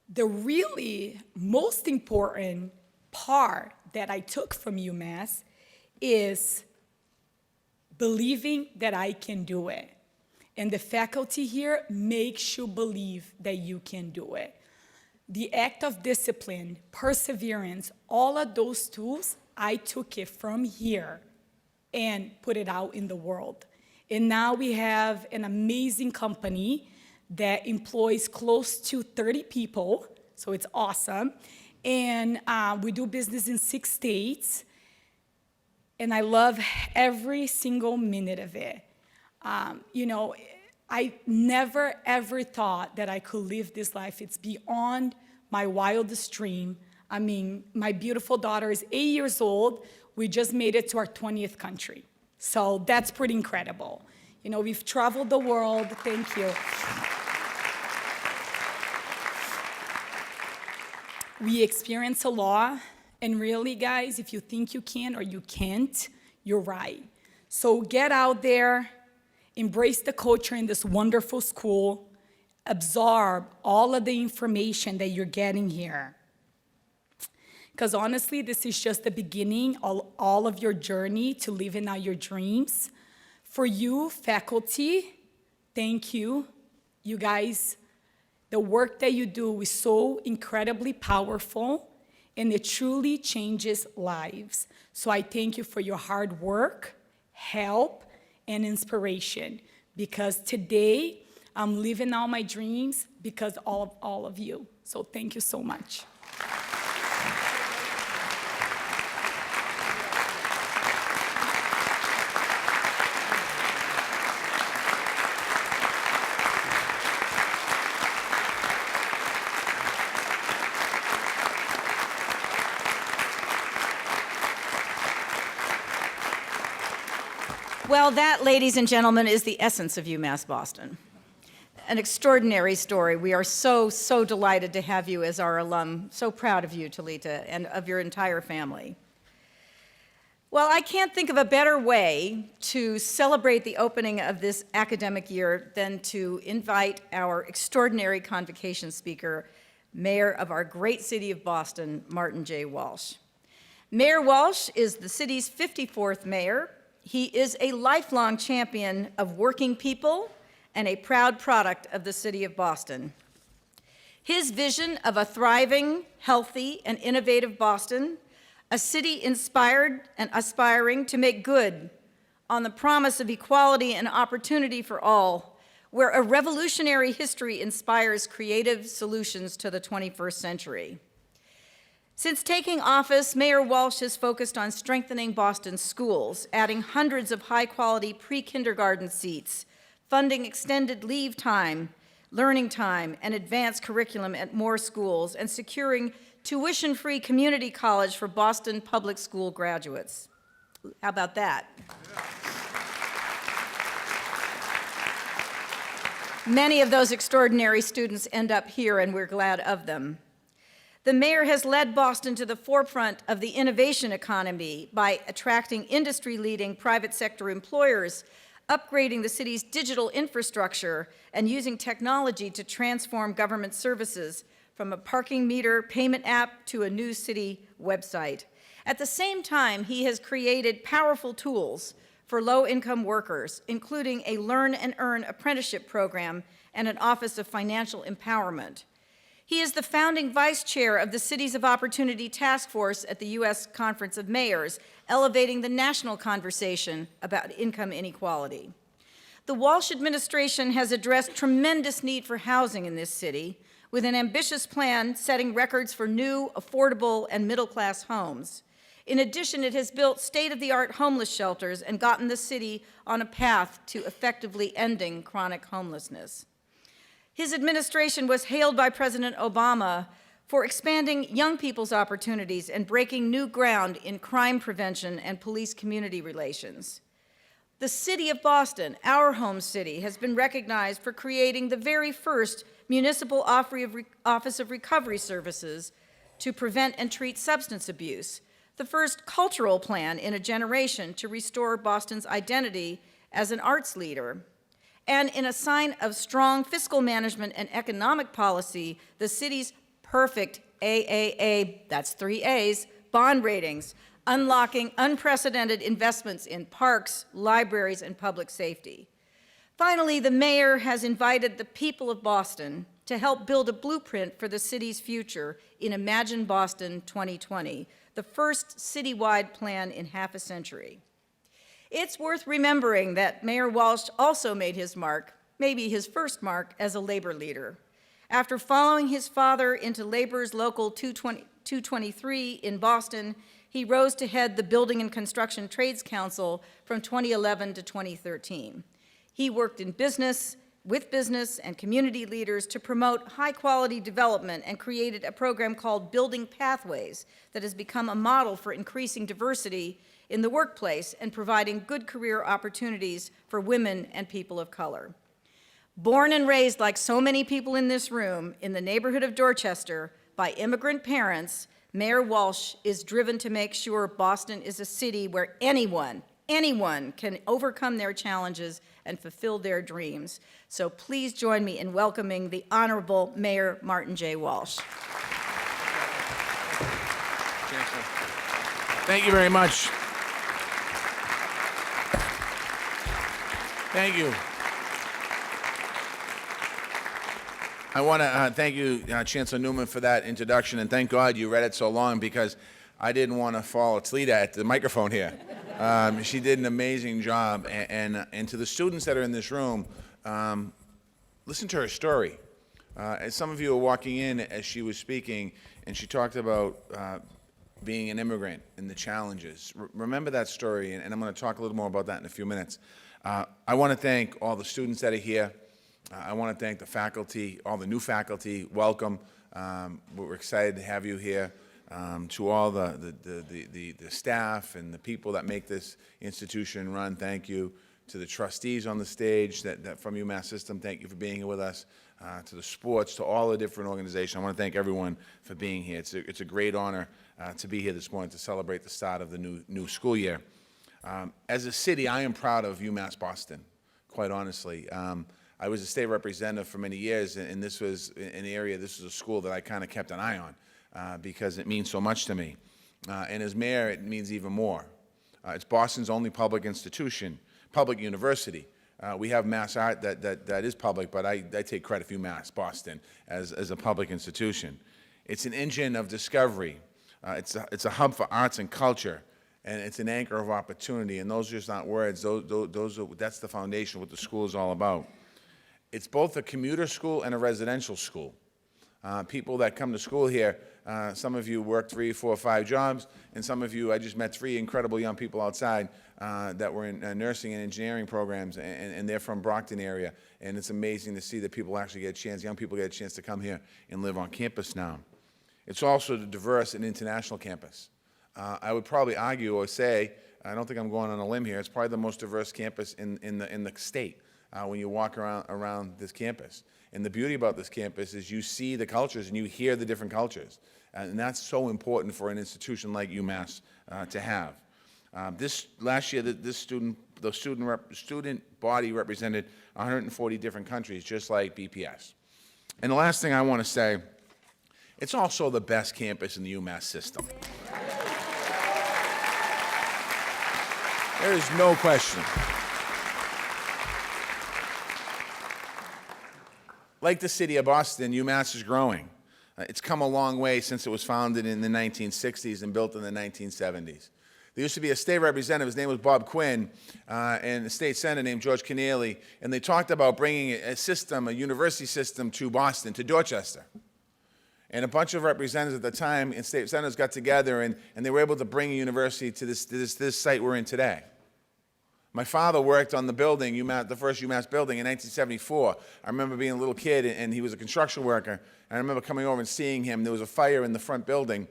The really most important part that I took from UMass is believing that I can do it. And the faculty here makes you believe that you can do it. The act of discipline, perseverance, all of those tools, I took it from here and put it out in the world. And now we have an amazing company that employs close to 30 people, so it's awesome. And we do business in 6 states, and I love every single minute of it. I never, ever thought that I could live this life. It's beyond my wildest dream. I mean, my beautiful daughter is 8 years old. We just made it to our 20th country. So that's pretty incredible. We've traveled the world. Thank you. We experience a lot. And really, guys, if you think you can or you can't, you're right. So get out there, embrace the culture in this wonderful school, absorb all of the information that you're getting here. Because honestly, this is just the beginning of all of your journey to living out your dreams. For you, faculty, thank you. You guys, the work that you do is so incredibly powerful, and it truly changes lives. So I thank you for your hard work, help, and inspiration, because today I'm living out my dreams because of all of you. So thank you so much. Well, that, ladies and gentlemen, is the essence of UMass Boston. An extraordinary story. We are so delighted to have you as our alum. So proud of you, Talita, and of your entire family. Well, I can't think of a better way to celebrate the opening of this academic year than to invite our extraordinary convocation speaker, Mayor of our great city of Boston, Martin J. Walsh. Mayor Walsh is the city's 54th mayor. He is a lifelong champion of working people and a proud product of the city of Boston. His vision of a thriving, healthy, and innovative Boston, a city inspired and aspiring to make good on the promise of equality and opportunity for all, where a revolutionary history inspires creative solutions to the 21st century. Since taking office, Mayor Walsh has focused on strengthening Boston's schools, adding hundreds of high-quality pre-kindergarten seats, funding extended leave time, learning time, and advanced curriculum at more schools, and securing tuition-free community college for Boston public school graduates. How about that? Many of those extraordinary students end up here, and we're glad of them. The mayor has led Boston to the forefront of the innovation economy by attracting industry-leading private sector employers, upgrading the city's digital infrastructure, and using technology to transform government services, from a parking meter payment app to a new city website. At the same time, he has created powerful tools for low-income workers, including a Learn and Earn apprenticeship program and an Office of Financial Empowerment. He is the founding vice chair of the Cities of Opportunity Task Force at the U.S. Conference of Mayors, elevating the national conversation about income inequality. The Walsh administration has addressed tremendous need for housing in this city, with an ambitious plan setting records for new, affordable, and middle-class homes. In addition, it has built state-of-the-art homeless shelters and gotten the city on a path to effectively ending chronic homelessness. His administration was hailed by President Obama for expanding young people's opportunities and breaking new ground in crime prevention and police-community relations. The city of Boston, our home city, has been recognized for creating the very first municipal Office of Recovery Services to prevent and treat substance abuse, the first cultural plan in a generation to restore Boston's identity as an arts leader. And in a sign of strong fiscal management and economic policy, the city's perfect AAA, that's 3 A's, bond ratings, unlocking unprecedented investments in parks, libraries, and public safety. Finally, the mayor has invited the people of Boston to help build a blueprint for the city's future in Imagine Boston 2020, the first citywide plan in half a century. It's worth remembering that Mayor Walsh also made his mark, maybe his first mark, as a labor leader. After following his father into labor's Local 223 in Boston, he rose to head the Building and Construction Trades Council from 2011 to 2013. He worked in business, with business and community leaders to promote high-quality development and created a program called Building Pathways that has become a model for increasing diversity in the workplace and providing good career opportunities for women and people of color. Born and raised, like so many people in this room, in the neighborhood of Dorchester by immigrant parents, Mayor Walsh is driven to make sure Boston is a city where anyone can overcome their challenges and fulfill their dreams. So please join me in welcoming the Honorable Mayor Martin J. Walsh. Thank you very much. Thank you. I want to thank you, Chancellor Newman, for that introduction, and thank God you read it so long because I didn't want to follow Lita at the microphone here. She did an amazing job, and to the students that are in this room, listen to her story. As some of you were walking in as she was speaking, and she talked about being an immigrant and the challenges. Remember that story, and I'm going to talk a little more about that in a few minutes. I want to thank all the students that are here. I want to thank the faculty, all the new faculty. Welcome. We're excited to have you here. To all the staff and the people that make this institution run, thank you. To the trustees on the stage that from UMass System, thank you for being here with us. To the sports, to all the different organizations, I want to thank everyone for being here. It's a great honor to be here this morning to celebrate the start of the new school year. As a city, I am proud of UMass Boston, quite honestly. I was a state representative for many years, and this was an area, this was a school that I kind of kept an eye on. Because it means so much to me. And as mayor, it means even more. It's Boston's only public institution, public university. We have Mass Art that is public, but I take credit for UMass Boston as a public institution. It's an engine of discovery. It's a hub for arts and culture, and it's an anchor of opportunity. And those are just not words. That's the foundation of what the school is all about. It's both a commuter school and a residential school. People that come to school here, some of you work 3, 4, 5 jobs, and some of you, I just met 3 incredible young people outside that were in nursing and engineering programs, and they're from Brockton area, and it's amazing to see that people actually get a chance, young people get a chance to come here and live on campus now. It's also the diverse and international campus. I would probably argue or say, I don't think I'm going on a limb here, it's probably the most diverse campus in the state when you walk around this campus. And the beauty about this campus is you see the cultures and you hear the different cultures. And that's so important for an institution like UMass to have. Last year, the student body represented 140 different countries, just like BPS. And the last thing I want to say, it's also the best campus in the UMass system. There is no question. Like the city of Boston, UMass is growing. It's come a long way since it was founded in the 1960s and built in the 1970s. There used to be a state representative, his name was Bob Quinn, and a state senator named George Keneally, and they talked about bringing a university system to Boston, to Dorchester. And a bunch of representatives at the time and state senators got together, and they were able to bring a university to this site we're in today. My father worked on the building, the first UMass building, in 1974. I remember being a little kid, and he was a construction worker. And I remember coming over and seeing him. There was a fire in the front building.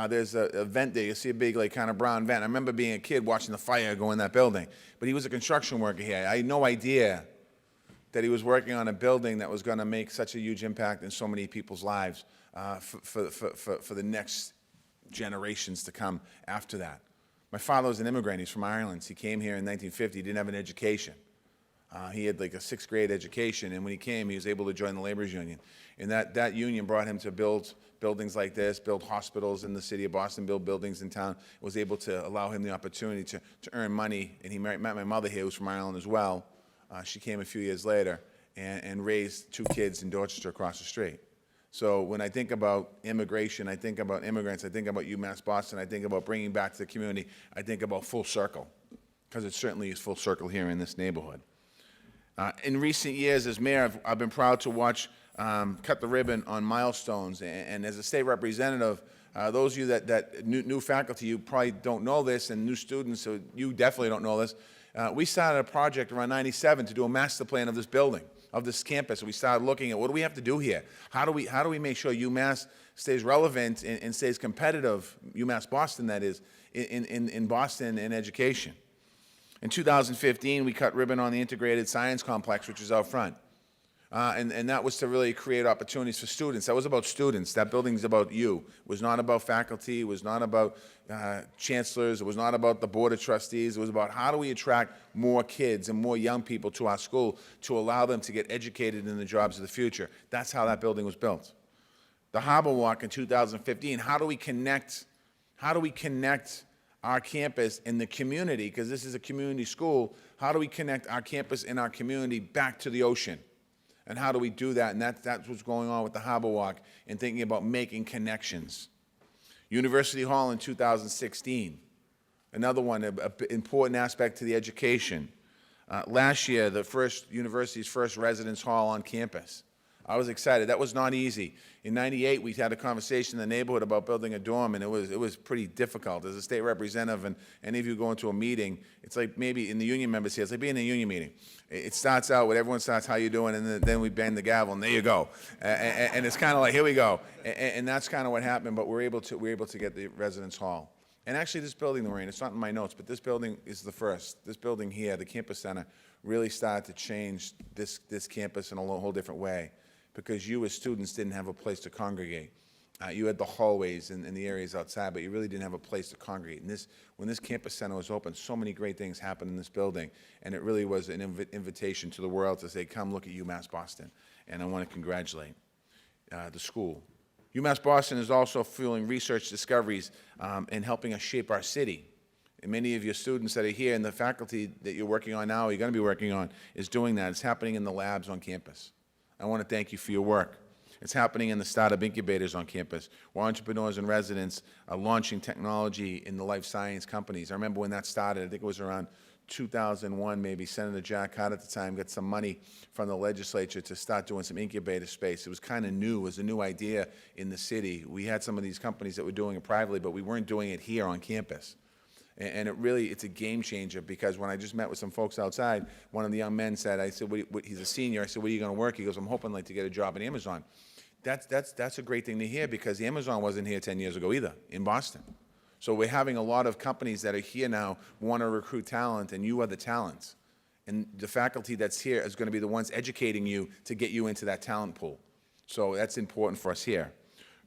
There's a vent there. You see a big, kind of brown vent. I remember being a kid watching the fire go in that building. But he was a construction worker here. I had no idea that he was working on a building that was going to make such a huge impact in so many people's lives for the next generations to come after that. My father was an immigrant. He's from Ireland. He came here in 1950. He didn't have an education. He had like a 6th grade education, and when he came, he was able to join the laborers union. And that union brought him to build buildings like this, build hospitals in the city of Boston, build buildings in town. It was able to allow him the opportunity to earn money. And he met my mother here, who's from Ireland as well. She came a few years later and raised 2 kids in Dorchester across the street. So when I think about immigration, I think about immigrants, I think about UMass Boston, I think about bringing back to the community, I think about full circle, because it certainly is full circle here in this neighborhood. In recent years, as mayor, I've been proud to watch cut the ribbon on milestones, and as a state representative, those of you that new faculty, you probably don't know this, and new students, so you definitely don't know this. We started a project around '97 to do a master plan of this building, of this campus. We started looking at what do we have to do here? How do we make sure UMass stays relevant and stays competitive, UMass Boston that is, in Boston in education? In 2015, we cut ribbon on the integrated science complex, which is out front. And that was to really create opportunities for students. That was about students. That building's about you. It was not about faculty. It was not about chancellors. It was not about the board of trustees. It was about how do we attract more kids and more young people to our school to allow them to get educated in the jobs of the future. That's how that building was built. The Harbor Walk in 2015, how do we connect our campus and the community, because this is a community school, how do we connect our campus and our community back to the ocean? And how do we do that? And that's what's going on with the Harbor Walk and thinking about making connections. University Hall in 2016, another one, an important aspect to the education. Last year, the university's first residence hall on campus. I was excited. That was not easy. In '98, we had a conversation in the neighborhood about building a dorm, and it was pretty difficult. As a state representative, and any of you go into a meeting, it's like maybe in the union members here, it's like being in a union meeting. It starts out with everyone starts, how you doing, and then we bang the gavel, and there you go. And it's kind of like, here we go. And that's kind of what happened, but we're able to get the residence hall. And actually, this building, Lorraine, it's not in my notes, but this building is the first. This building here, the campus center, really started to change this campus in a whole different way, because you as students didn't have a place to congregate. You had the hallways and the areas outside, but you really didn't have a place to congregate. And when this campus center was open, so many great things happened in this building, and it really was an invitation to the world to say, come look at UMass Boston. And I want to congratulate the school. UMass Boston is also fueling research discoveries and helping us shape our city. And many of your students that are here and the faculty that you're working on now, or you're going to be working on, is doing that. It's happening in the labs on campus. I want to thank you for your work. It's happening in the startup incubators on campus, where entrepreneurs and residents are launching technology in the life science companies. I remember when that started, I think it was around 2001 maybe. Senator Jack Hart at the time got some money from the legislature to start doing some incubator space. It was kind of new. It was a new idea in the city. We had some of these companies that were doing it privately, but we weren't doing it here on campus. And it's a game changer, because when I just met with some folks outside, one of the young men said, I said, he's a senior, I said, what are you going to work? He goes, I'm hoping to get a job at Amazon. That's a great thing to hear, because Amazon wasn't here 10 years ago either, in Boston. So we're having a lot of companies that are here now want to recruit talent, and you are the talents. And the faculty that's here is going to be the ones educating you to get you into that talent pool. So that's important for us here.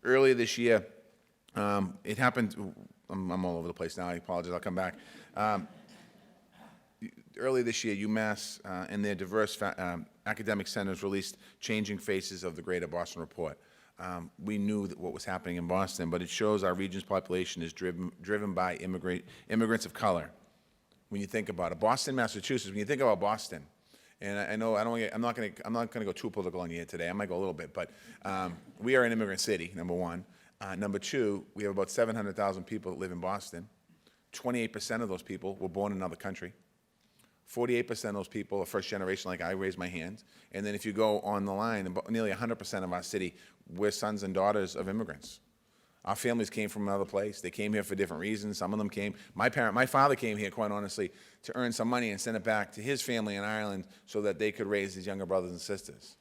Earlier this year, it happened. I'm all over the place now. I apologize. I'll come back. Earlier this year, UMass and their diverse academic centers released Changing Faces of the Greater Boston Report. We knew what was happening in Boston, but it shows our region's population is driven by immigrants of color. When you think about it, Boston, Massachusetts. When you think about Boston, and I know I'm not going to go too political on you here today. I might go a little bit, but we are an immigrant city. Number one. Number two, we have about 700,000 people that live in Boston. 28% of those people were born in another country. 48% of those people are first generation, like I raised my hand. And then if you go on the line, about nearly 100% of our city, we're sons and daughters of immigrants. Our families came from another place. They came here for different reasons. Some of them came. My father came here, quite honestly, to earn some money and send it back to his family in Ireland so that they could raise his younger brothers and sisters.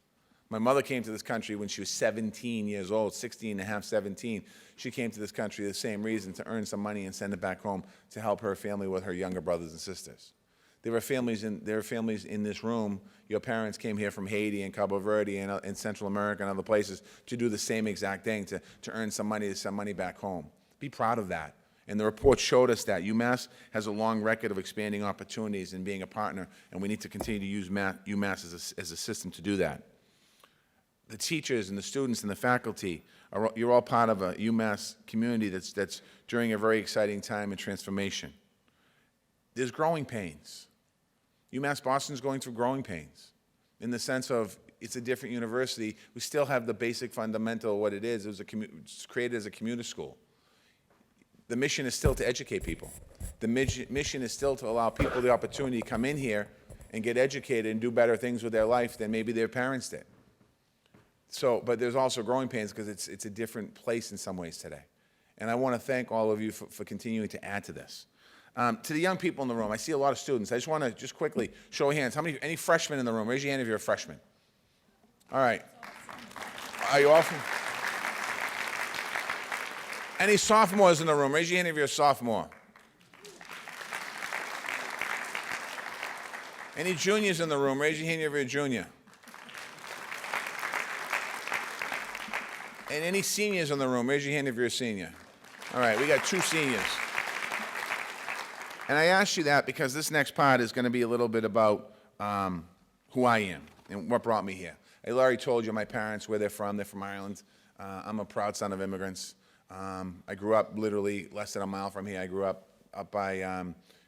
My mother came to this country when she was 17 years old, 16 and a half, 17. She came to this country the same reason, to earn some money and send it back home to help her family with her younger brothers and sisters. There are families in this room. Your parents came here from Haiti and Cabo Verde and Central America and other places to do the same exact thing, to earn some money, to send money back home. Be proud of that. And the report showed us that UMass has a long record of expanding opportunities and being a partner, and we need to continue to use UMass as a system to do that. The teachers and the students and the faculty, you're all part of a UMass community that's during a very exciting time in transformation. There's growing pains. UMass Boston's going through growing pains in the sense of it's a different university. We still have the basic fundamental of what it is. It's created as a commuter school. The mission is still to educate people. The mission is still to allow people the opportunity to come in here and get educated and do better things with their life than maybe their parents did. But there's also growing pains because it's a different place in some ways today. And I want to thank all of you for continuing to add to this. To the young people in the room, I see a lot of students. I just want to just quickly show of hands. Any freshmen in the room? Raise your hand if you're a freshman. All right. Are you all from? Any sophomores in the room? Raise your hand if you're a sophomore. Any juniors in the room? Raise your hand if you're a junior. And any seniors in the room? Raise your hand if you're a senior. All right, we got 2 seniors. And I asked you that because this next part is going to be a little bit about who I am and what brought me here. I already told you my parents, where they're from. They're from Ireland. I'm a proud son of immigrants. I grew up literally less than a mile from here. I grew up by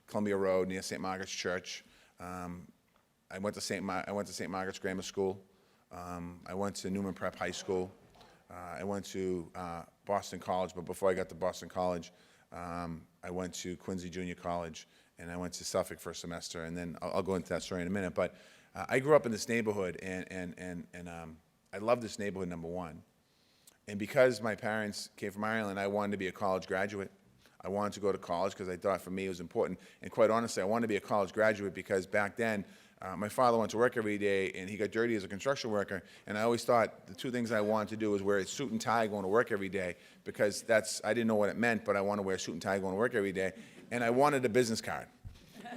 Columbia Road near St. Margaret's Church. I went to St. Margaret's Grammar School. I went to Newman Prep High School. I went to Boston College, but before I got to Boston College, I went to Quincy Junior College, and I went to Suffolk for a semester, and then I'll go into that story in a minute. But I grew up in this neighborhood, and I love this neighborhood, number one. And because my parents came from Ireland, I wanted to be a college graduate. I wanted to go to college because I thought for me it was important. And quite honestly, I wanted to be a college graduate because back then, my father went to work every day, and he got dirty as a construction worker. And I always thought the two things I wanted to do was wear a suit and tie going to work every day, because I didn't know what it meant, but I wanted to wear a suit and tie going to work every day. And I wanted a business card.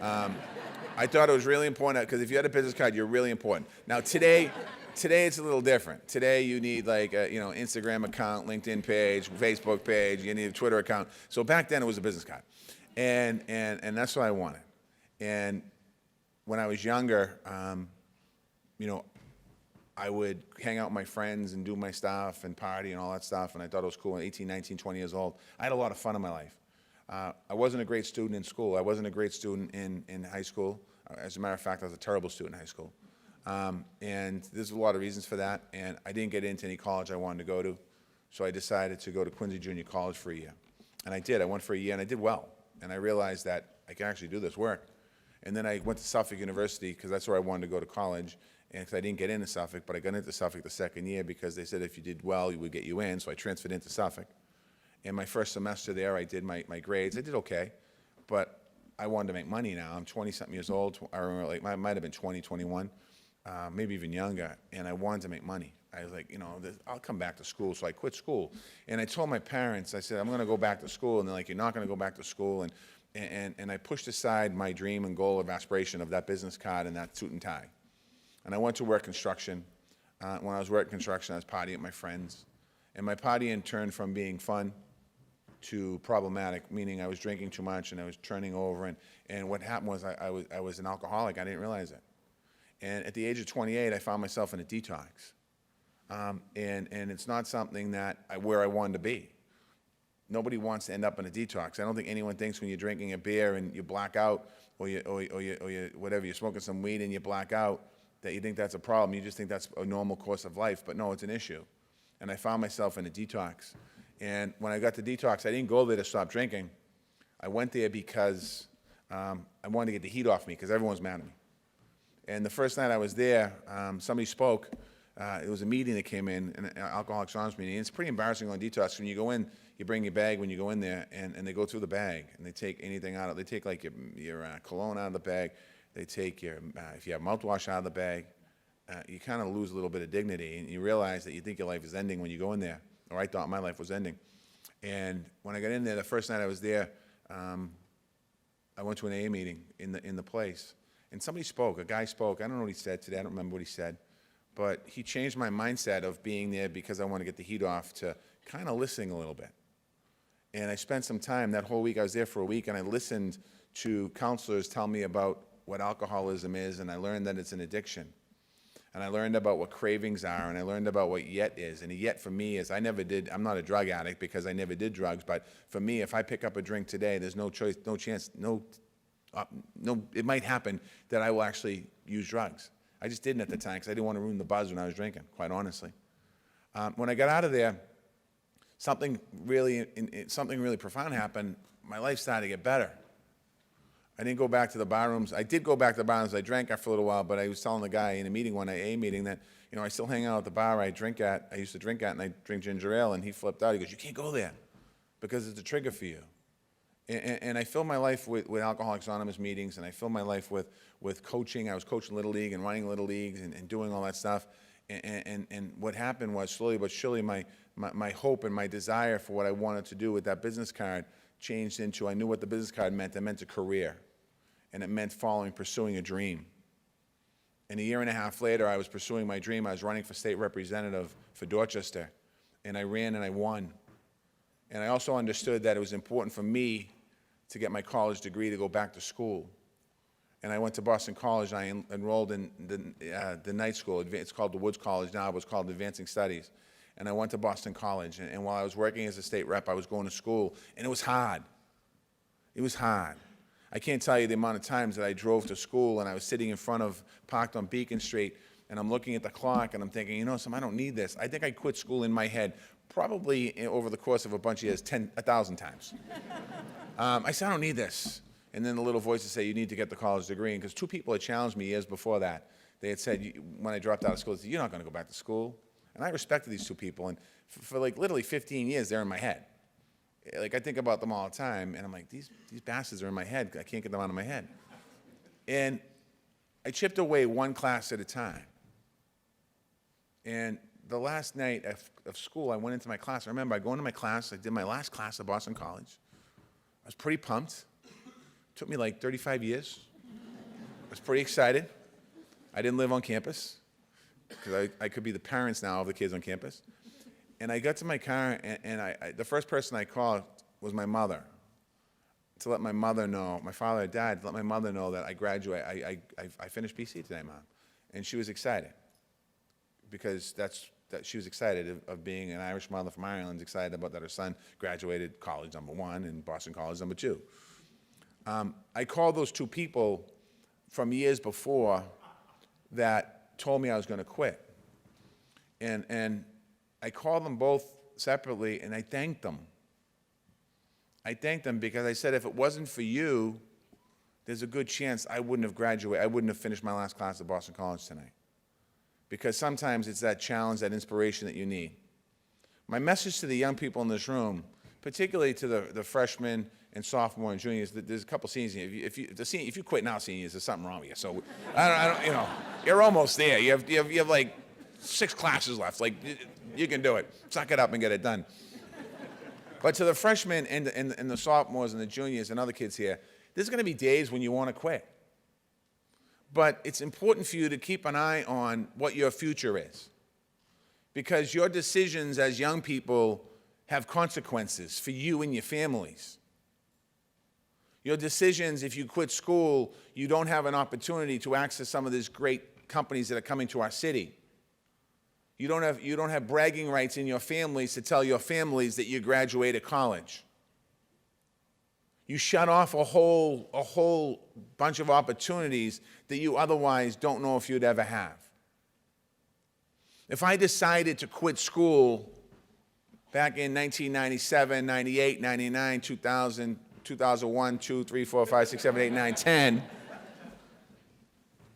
I thought it was really important, because if you had a business card, you're really important. Now today it's a little different. Today you need like a Instagram account, LinkedIn page, Facebook page, you need a Twitter account. So back then it was a business card. And that's what I wanted. And when I was younger, I would hang out with my friends and do my stuff and party and all that stuff, and I thought it was cool. At 18, 19, 20 years old, I had a lot of fun in my life. I wasn't a great student in school. I wasn't a great student in high school. As a matter of fact, I was a terrible student in high school. And there's a lot of reasons for that, and I didn't get into any college I wanted to go to, so I decided to go to Quincy Junior College for a year. And I did. I went for a year, and I did well. And I realized that I can actually do this work. And then I went to Suffolk University, because that's where I wanted to go to college, and because I didn't get into Suffolk, but I got into Suffolk the second year because they said if you did well, we would get you in, so I transferred into Suffolk. And my first semester there, I did my grades. I did okay, but I wanted to make money now. I'm 20-something years old. I remember, I might have been 20, 21, maybe even younger, and I wanted to make money. I was like, I'll come back to school, so I quit school. And I told my parents, I said, I'm going to go back to school, and they're like, you're not going to go back to school, and I pushed aside my dream and goal of aspiration of that business card and that suit and tie. And I went to work construction. When I was working construction, I was partying with my friends. And my partying turned from being fun to problematic, meaning I was drinking too much and I was turning over. And what happened was I was an alcoholic. I didn't realize it. And at the age of 28, I found myself in a detox. And it's not something where I wanted to be. Nobody wants to end up in a detox. I don't think anyone thinks when you're drinking a beer and you black out, or whatever, you're smoking some weed and you black out, that you think that's a problem. You just think that's a normal course of life, but no, it's an issue. And I found myself in a detox. And when I got to detox, I didn't go there to stop drinking. I went there because I wanted to get the heat off me, because everyone's mad at me. And the first night I was there, somebody spoke. It was a meeting that came in, an Alcoholics Anonymous meeting. And it's pretty embarrassing on detox. When you go in, you bring your bag when you go in there, and they go through the bag, and they take anything out of it. They take like your cologne out of the bag. They take your, if you have mouthwash out of the bag, you kind of lose a little bit of dignity, and you realize that you think your life is ending when you go in there, or I thought my life was ending. And when I got in there, the first night I was there, I went to an AA meeting in the place, and somebody spoke, a guy spoke. I don't know what he said today, I don't remember what he said, but he changed my mindset of being there because I want to get the heat off to kind of listening a little bit. And I spent some time, that whole week, I was there for a week, and I listened to counselors tell me about what alcoholism is, and I learned that it's an addiction. And I learned about what cravings are, and I learned about what yet is. And a yet for me is I'm not a drug addict because I never did drugs, but for me, if I pick up a drink today, there's no choice, no chance, it might happen that I will actually use drugs. I just didn't at the time because I didn't want to ruin the buzz when I was drinking, quite honestly. When I got out of there, something really profound happened. My life started to get better. I didn't go back to the bar rooms. I did go back to the bar rooms. I drank after a little while, but I was telling the guy in a meeting, one AA meeting, that I still hang out at the bar I used to drink at, and I drink ginger ale, and he flipped out. He goes, you can't go there because it's a trigger for you. And I filled my life with Alcoholics Anonymous meetings, and I filled my life with coaching. I was coaching Little League and running Little Leagues and doing all that stuff. And what happened was, slowly but surely, my hope and my desire for what I wanted to do with that business card changed into, I knew what the business card meant. It meant a career, and it meant pursuing a dream. And a year and a half later, I was pursuing my dream. I was running for state representative for Dorchester, and I ran and I won. And I also understood that it was important for me to get my college degree to go back to school. And I went to Boston College, and I enrolled in the night school. It's called the Woods College now, but it's called Advancing Studies. And I went to Boston College, and while I was working as a state rep, I was going to school, and it was hard. It was hard. I can't tell you the amount of times that I drove to school, and I was sitting in front of, parked on Beacon Street, and I'm looking at the clock, and I'm thinking, I don't need this. I think I quit school in my head probably over the course of a bunch of years 1,000 times. I said, I don't need this. And then the little voices say, you need to get the college degree. And because two people had challenged me years before that. They had said, when I dropped out of school, they said, you're not going to go back to school. And I respected these two people, and for like literally 15 years, they're in my head. Like, I think about them all the time, and I'm like, these bastards are in my head. I can't get them out of my head. And I chipped away one class at a time. And the last night of school, I went into my class. I remember I go into my class. I did my last class at Boston College. I was pretty pumped. It took me like 35 years. I was pretty excited. I didn't live on campus, because I could be the parents now of the kids on campus. And I got to my car, and the first person I called was my mother, to let my mother know. My father had died, to let my mother know that I graduated. I finished BC today, Mom. And she was excited, because she was excited of being an Irish mother from Ireland, excited about that her son graduated college #1 and Boston College #2. I called those two people from years before that told me I was going to quit. And I called them both separately, and I thanked them. I thanked them because I said, if it wasn't for you, there's a good chance I wouldn't have graduated. I wouldn't have finished my last class at Boston College tonight. Because sometimes it's that challenge, that inspiration that you need. My message to the young people in this room, particularly to the freshmen and sophomore and juniors, there's a couple seniors. If you quit now, seniors, there's something wrong with you. So I don't, you're almost there. You have like 6 classes left. Like, you can do it. Suck it up and get it done. But to the freshmen and the sophomores and the juniors and other kids here, there's going to be days when you want to quit. But it's important for you to keep an eye on what your future is. Because your decisions as young people have consequences for you and your families. Your decisions, if you quit school, you don't have an opportunity to access some of these great companies that are coming to our city. You don't have bragging rights in your families to tell your families that you graduated college. You shut off a whole bunch of opportunities that you otherwise don't know if you'd ever have. If I decided to quit school back in 1997, 98, 99, 2000, 2001, 2, 3, 4, 5, 6, 7, 8, 9, 10,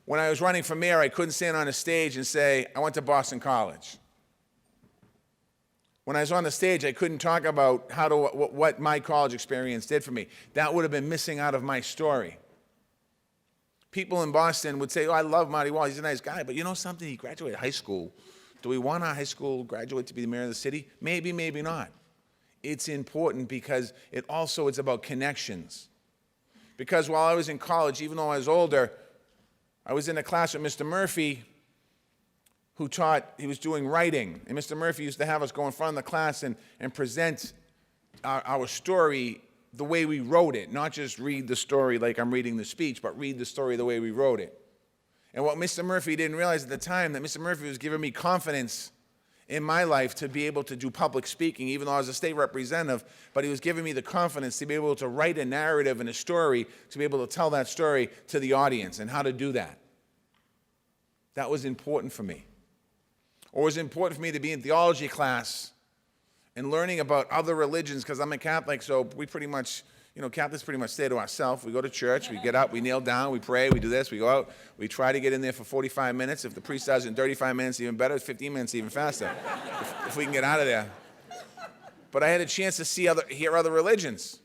when I was running for mayor, I couldn't stand on a stage and say, I went to Boston College. When I was on the stage, I couldn't talk about what my college experience did for me. That would have been missing out of my story. People in Boston would say, oh, I love Marty Walsh, he's a nice guy, but you know something, he graduated high school. Do we want our high school graduate to be the mayor of the city? Maybe, maybe not. It's important because it's about connections. Because while I was in college, even though I was older, I was in a class with Mr. Murphy, who taught, he was doing writing. And Mr. Murphy used to have us go in front of the class and present our story the way we wrote it, not just read the story like I'm reading the speech, but read the story the way we wrote it. And what Mr. Murphy didn't realize at the time, that Mr. Murphy was giving me confidence in my life to be able to do public speaking, even though I was a state representative, but he was giving me the confidence to be able to write a narrative and a story, to be able to tell that story to the audience and how to do that. That was important for me. Or it was important for me to be in theology class and learning about other religions, because I'm a Catholic, so we pretty much, Catholics pretty much stay to ourselves. We go to church, we get up, we kneel down, we pray, we do this, we go out, we try to get in there for 45 minutes. If the priest does it in 35 minutes, even better, 15 minutes, even faster, if we can get out of there. But I had a chance to hear other religions.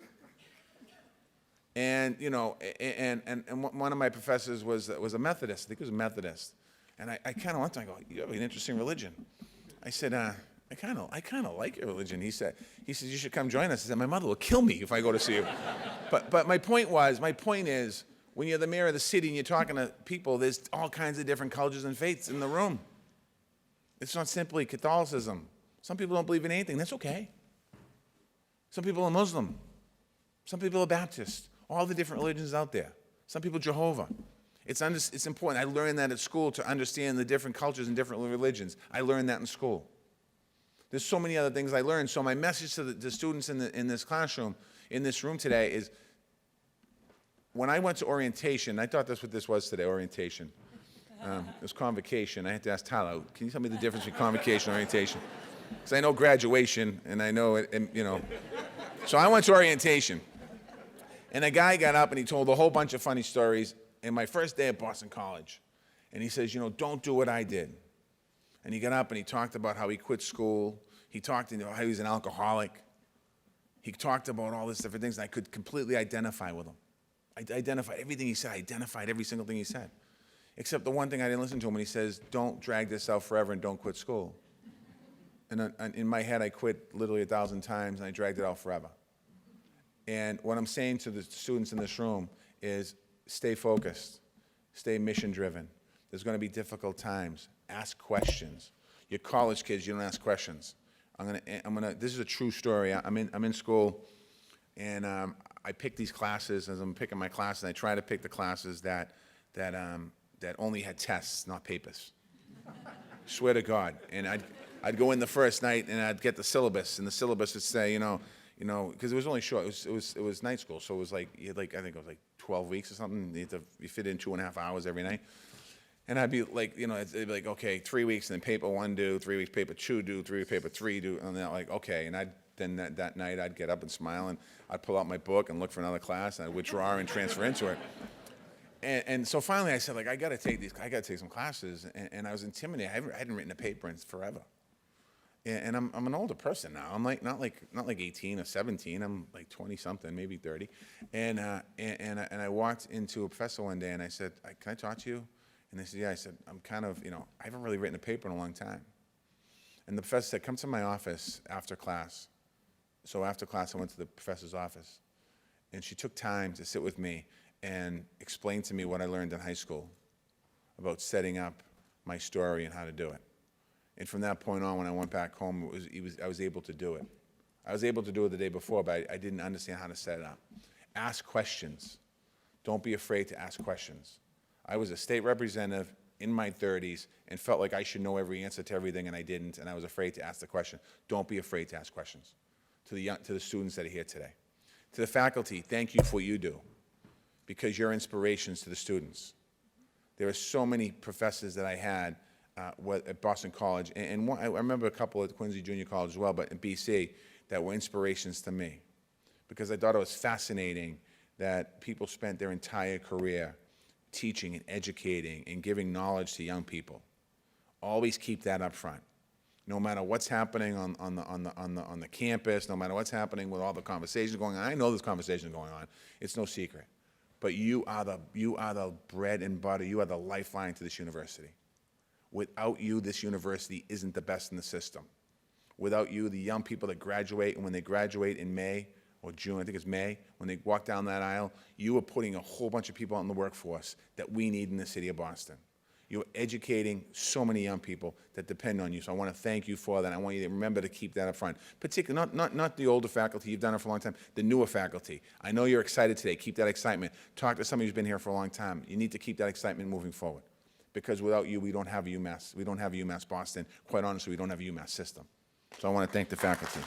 And, and one of my professors was a Methodist. I think he was a Methodist. And I kind of went to him, I go, you have an interesting religion. I said, I kind of like your religion. He said, you should come join us. I said, my mother will kill me if I go to see you. But my point is, when you're the mayor of the city and you're talking to people, there's all kinds of different cultures and faiths in the room. It's not simply Catholicism. Some people don't believe in anything. That's okay. Some people are Muslim. Some people are Baptist. All the different religions out there. Some people Jehovah. It's important. I learned that at school to understand the different cultures and different religions. I learned that in school. There's so many other things I learned. So my message to the students in this classroom, in this room today is, when I went to orientation, I thought that's what this was today, orientation. It was convocation. I had to ask Tyler, can you tell me the difference between convocation and orientation? Because I know graduation, and I know it, So I went to orientation. And a guy got up and he told a whole bunch of funny stories in my first day at Boston College. And he says, don't do what I did. And he got up and he talked about how he quit school. He talked about how he was an alcoholic. He talked about all these different things, and I could completely identify with him. I identified everything he said. I identified every single thing he said. Except the one thing I didn't listen to him when he says, don't drag this out forever and don't quit school. And in my head, I quit literally 1,000 times, and I dragged it out forever. And what I'm saying to the students in this room is stay focused, stay mission-driven. There's going to be difficult times. Ask questions. You're college kids, you don't ask questions. This is a true story. I'm in school, and I pick these classes. As I'm picking my classes, I try to pick the classes that only had tests, not papers. Swear to God. And I'd go in the first night, and I'd get the syllabus, and the syllabus would say, because it was only short. It was night school, so it was like I think it was like 12 weeks or something. You fit in 2.5 hours every night. And I'd be like, it'd be like, okay, 3 weeks, and then paper 1 due, 3 weeks paper 2 due, 3 weeks paper 3 due, and then like, okay. And then that night I'd get up and smile, and I'd pull out my book and look for another class, and I'd withdraw and transfer into it. And so finally I said, like, I got to take some classes, and I was intimidated. I hadn't written a paper in forever. And I'm an older person now. I'm like not like 18 or 17. I'm like 20 something, maybe 30. And I walked into a professor one day, and I said, can I talk to you? And they said, yeah. I said, I'm kind of, I haven't really written a paper in a long time. And the professor said, come to my office after class. So after class, I went to the professor's office. And she took time to sit with me and explain to me what I learned in high school about setting up my story and how to do it. And from that point on, when I went back home, I was able to do it. I was able to do it the day before, but I didn't understand how to set it up. Ask questions. Don't be afraid to ask questions. I was a state representative in my 30s and felt like I should know every answer to everything, and I didn't, and I was afraid to ask the question. Don't be afraid to ask questions to the students that are here today. To the faculty, thank you for what you do, because you're inspirations to the students. There are so many professors that I had at Boston College, and I remember a couple at Quincy Junior College as well, but in BC, that were inspirations to me, because I thought it was fascinating that people spent their entire career teaching and educating and giving knowledge to young people. Always keep that up front. No matter what's happening on the campus, no matter what's happening with all the conversations going on. I know there's conversations going on. It's no secret. But you are the bread and butter. You are the lifeline to this university. Without you, this university isn't the best in the system. Without you, the young people that graduate, and when they graduate in May or June, I think it's May, when they walk down that aisle, you are putting a whole bunch of people out in the workforce that we need in the city of Boston. You're educating so many young people that depend on you, so I want to thank you for that. I want you to remember to keep that up front. Particularly, not the older faculty, you've done it for a long time, the newer faculty. I know you're excited today. Keep that excitement. Talk to somebody who's been here for a long time. You need to keep that excitement moving forward, because without you, we don't have UMass. We don't have UMass Boston. Quite honestly, we don't have a UMass system. So I want to thank the faculty.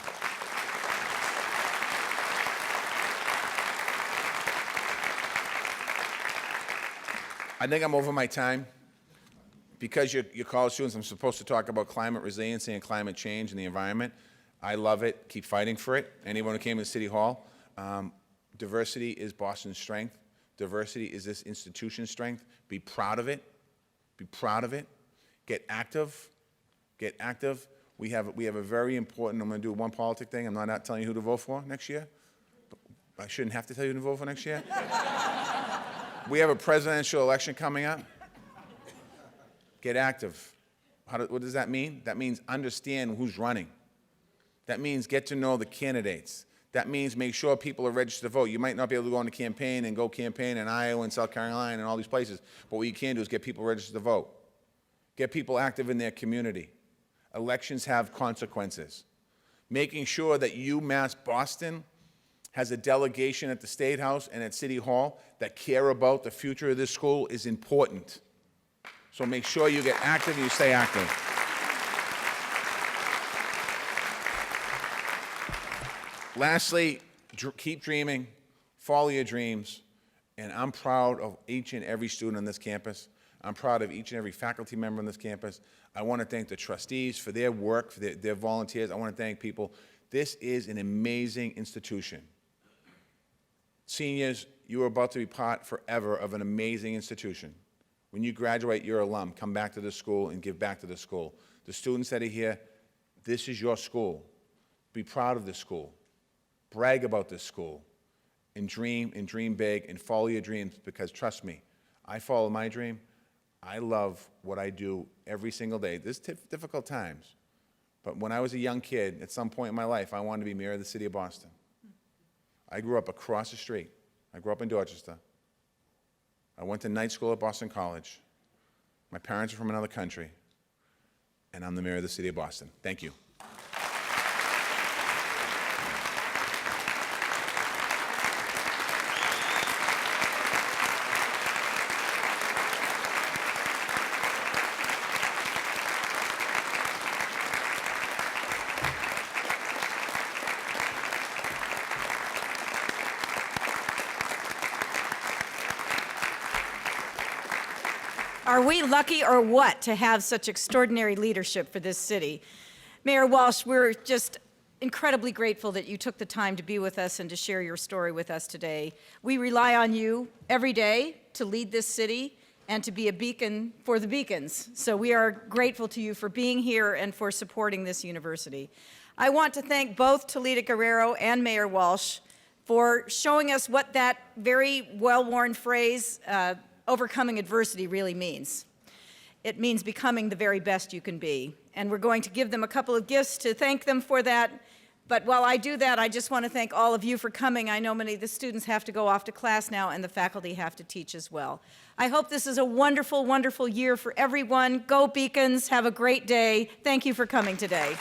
I think I'm over my time. Because you're college students, I'm supposed to talk about climate resiliency and climate change and the environment. I love it. Keep fighting for it. Anyone who came to City Hall, diversity is Boston's strength. Diversity is this institution's strength. Be proud of it. Be proud of it. Get active. Get active. We have a very important, I'm going to do one politic thing. I'm not telling you who to vote for next year. I shouldn't have to tell you who to vote for next year. We have a presidential election coming up. Get active. What does that mean? That means understand who's running. That means get to know the candidates. That means make sure people are registered to vote. You might not be able to go on a campaign and go campaign in Iowa and South Carolina and all these places, but what you can do is get people registered to vote. Get people active in their community. Elections have consequences. Making sure that UMass Boston has a delegation at the State House and at City Hall that care about the future of this school is important. So make sure you get active and you stay active. Lastly, keep dreaming, follow your dreams, and I'm proud of each and every student on this campus. I'm proud of each and every faculty member on this campus. I want to thank the trustees for their work, for their volunteers. I want to thank people. This is an amazing institution. Seniors, you are about to be part forever of an amazing institution. When you graduate, you're alum. Come back to the school and give back to the school. the students that are here, this is your school. Be proud of this school. Brag about this school. And dream big, and follow your dreams, because trust me, I follow my dream. I love what I do every single day. There's difficult times, but when I was a young kid, at some point in my life, I wanted to be mayor of the city of Boston. I grew up across the street. I grew up in Dorchester. I went to night school at Boston College. My parents are from another country, and I'm the mayor of the city of Boston. Thank you. Are we lucky or what to have such extraordinary leadership for this city? Mayor Walsh, we're just incredibly grateful that you took the time to be with us and to share your story with us today. We rely on you every day to lead this city and to be a beacon for the beacons. So we are grateful to you for being here and for supporting this university. I want to thank both Lita Guerrero and Mayor Walsh for showing us what that very well-worn phrase, overcoming adversity, really means. It means becoming the very best you can be. And we're going to give them a couple of gifts to thank them for that. But while I do that, I just want to thank all of you for coming. I know many of the students have to go off to class now, and the faculty have to teach as well. I hope this is a wonderful, wonderful year for everyone. Go Beacons. Have a great day. Thank you for coming today.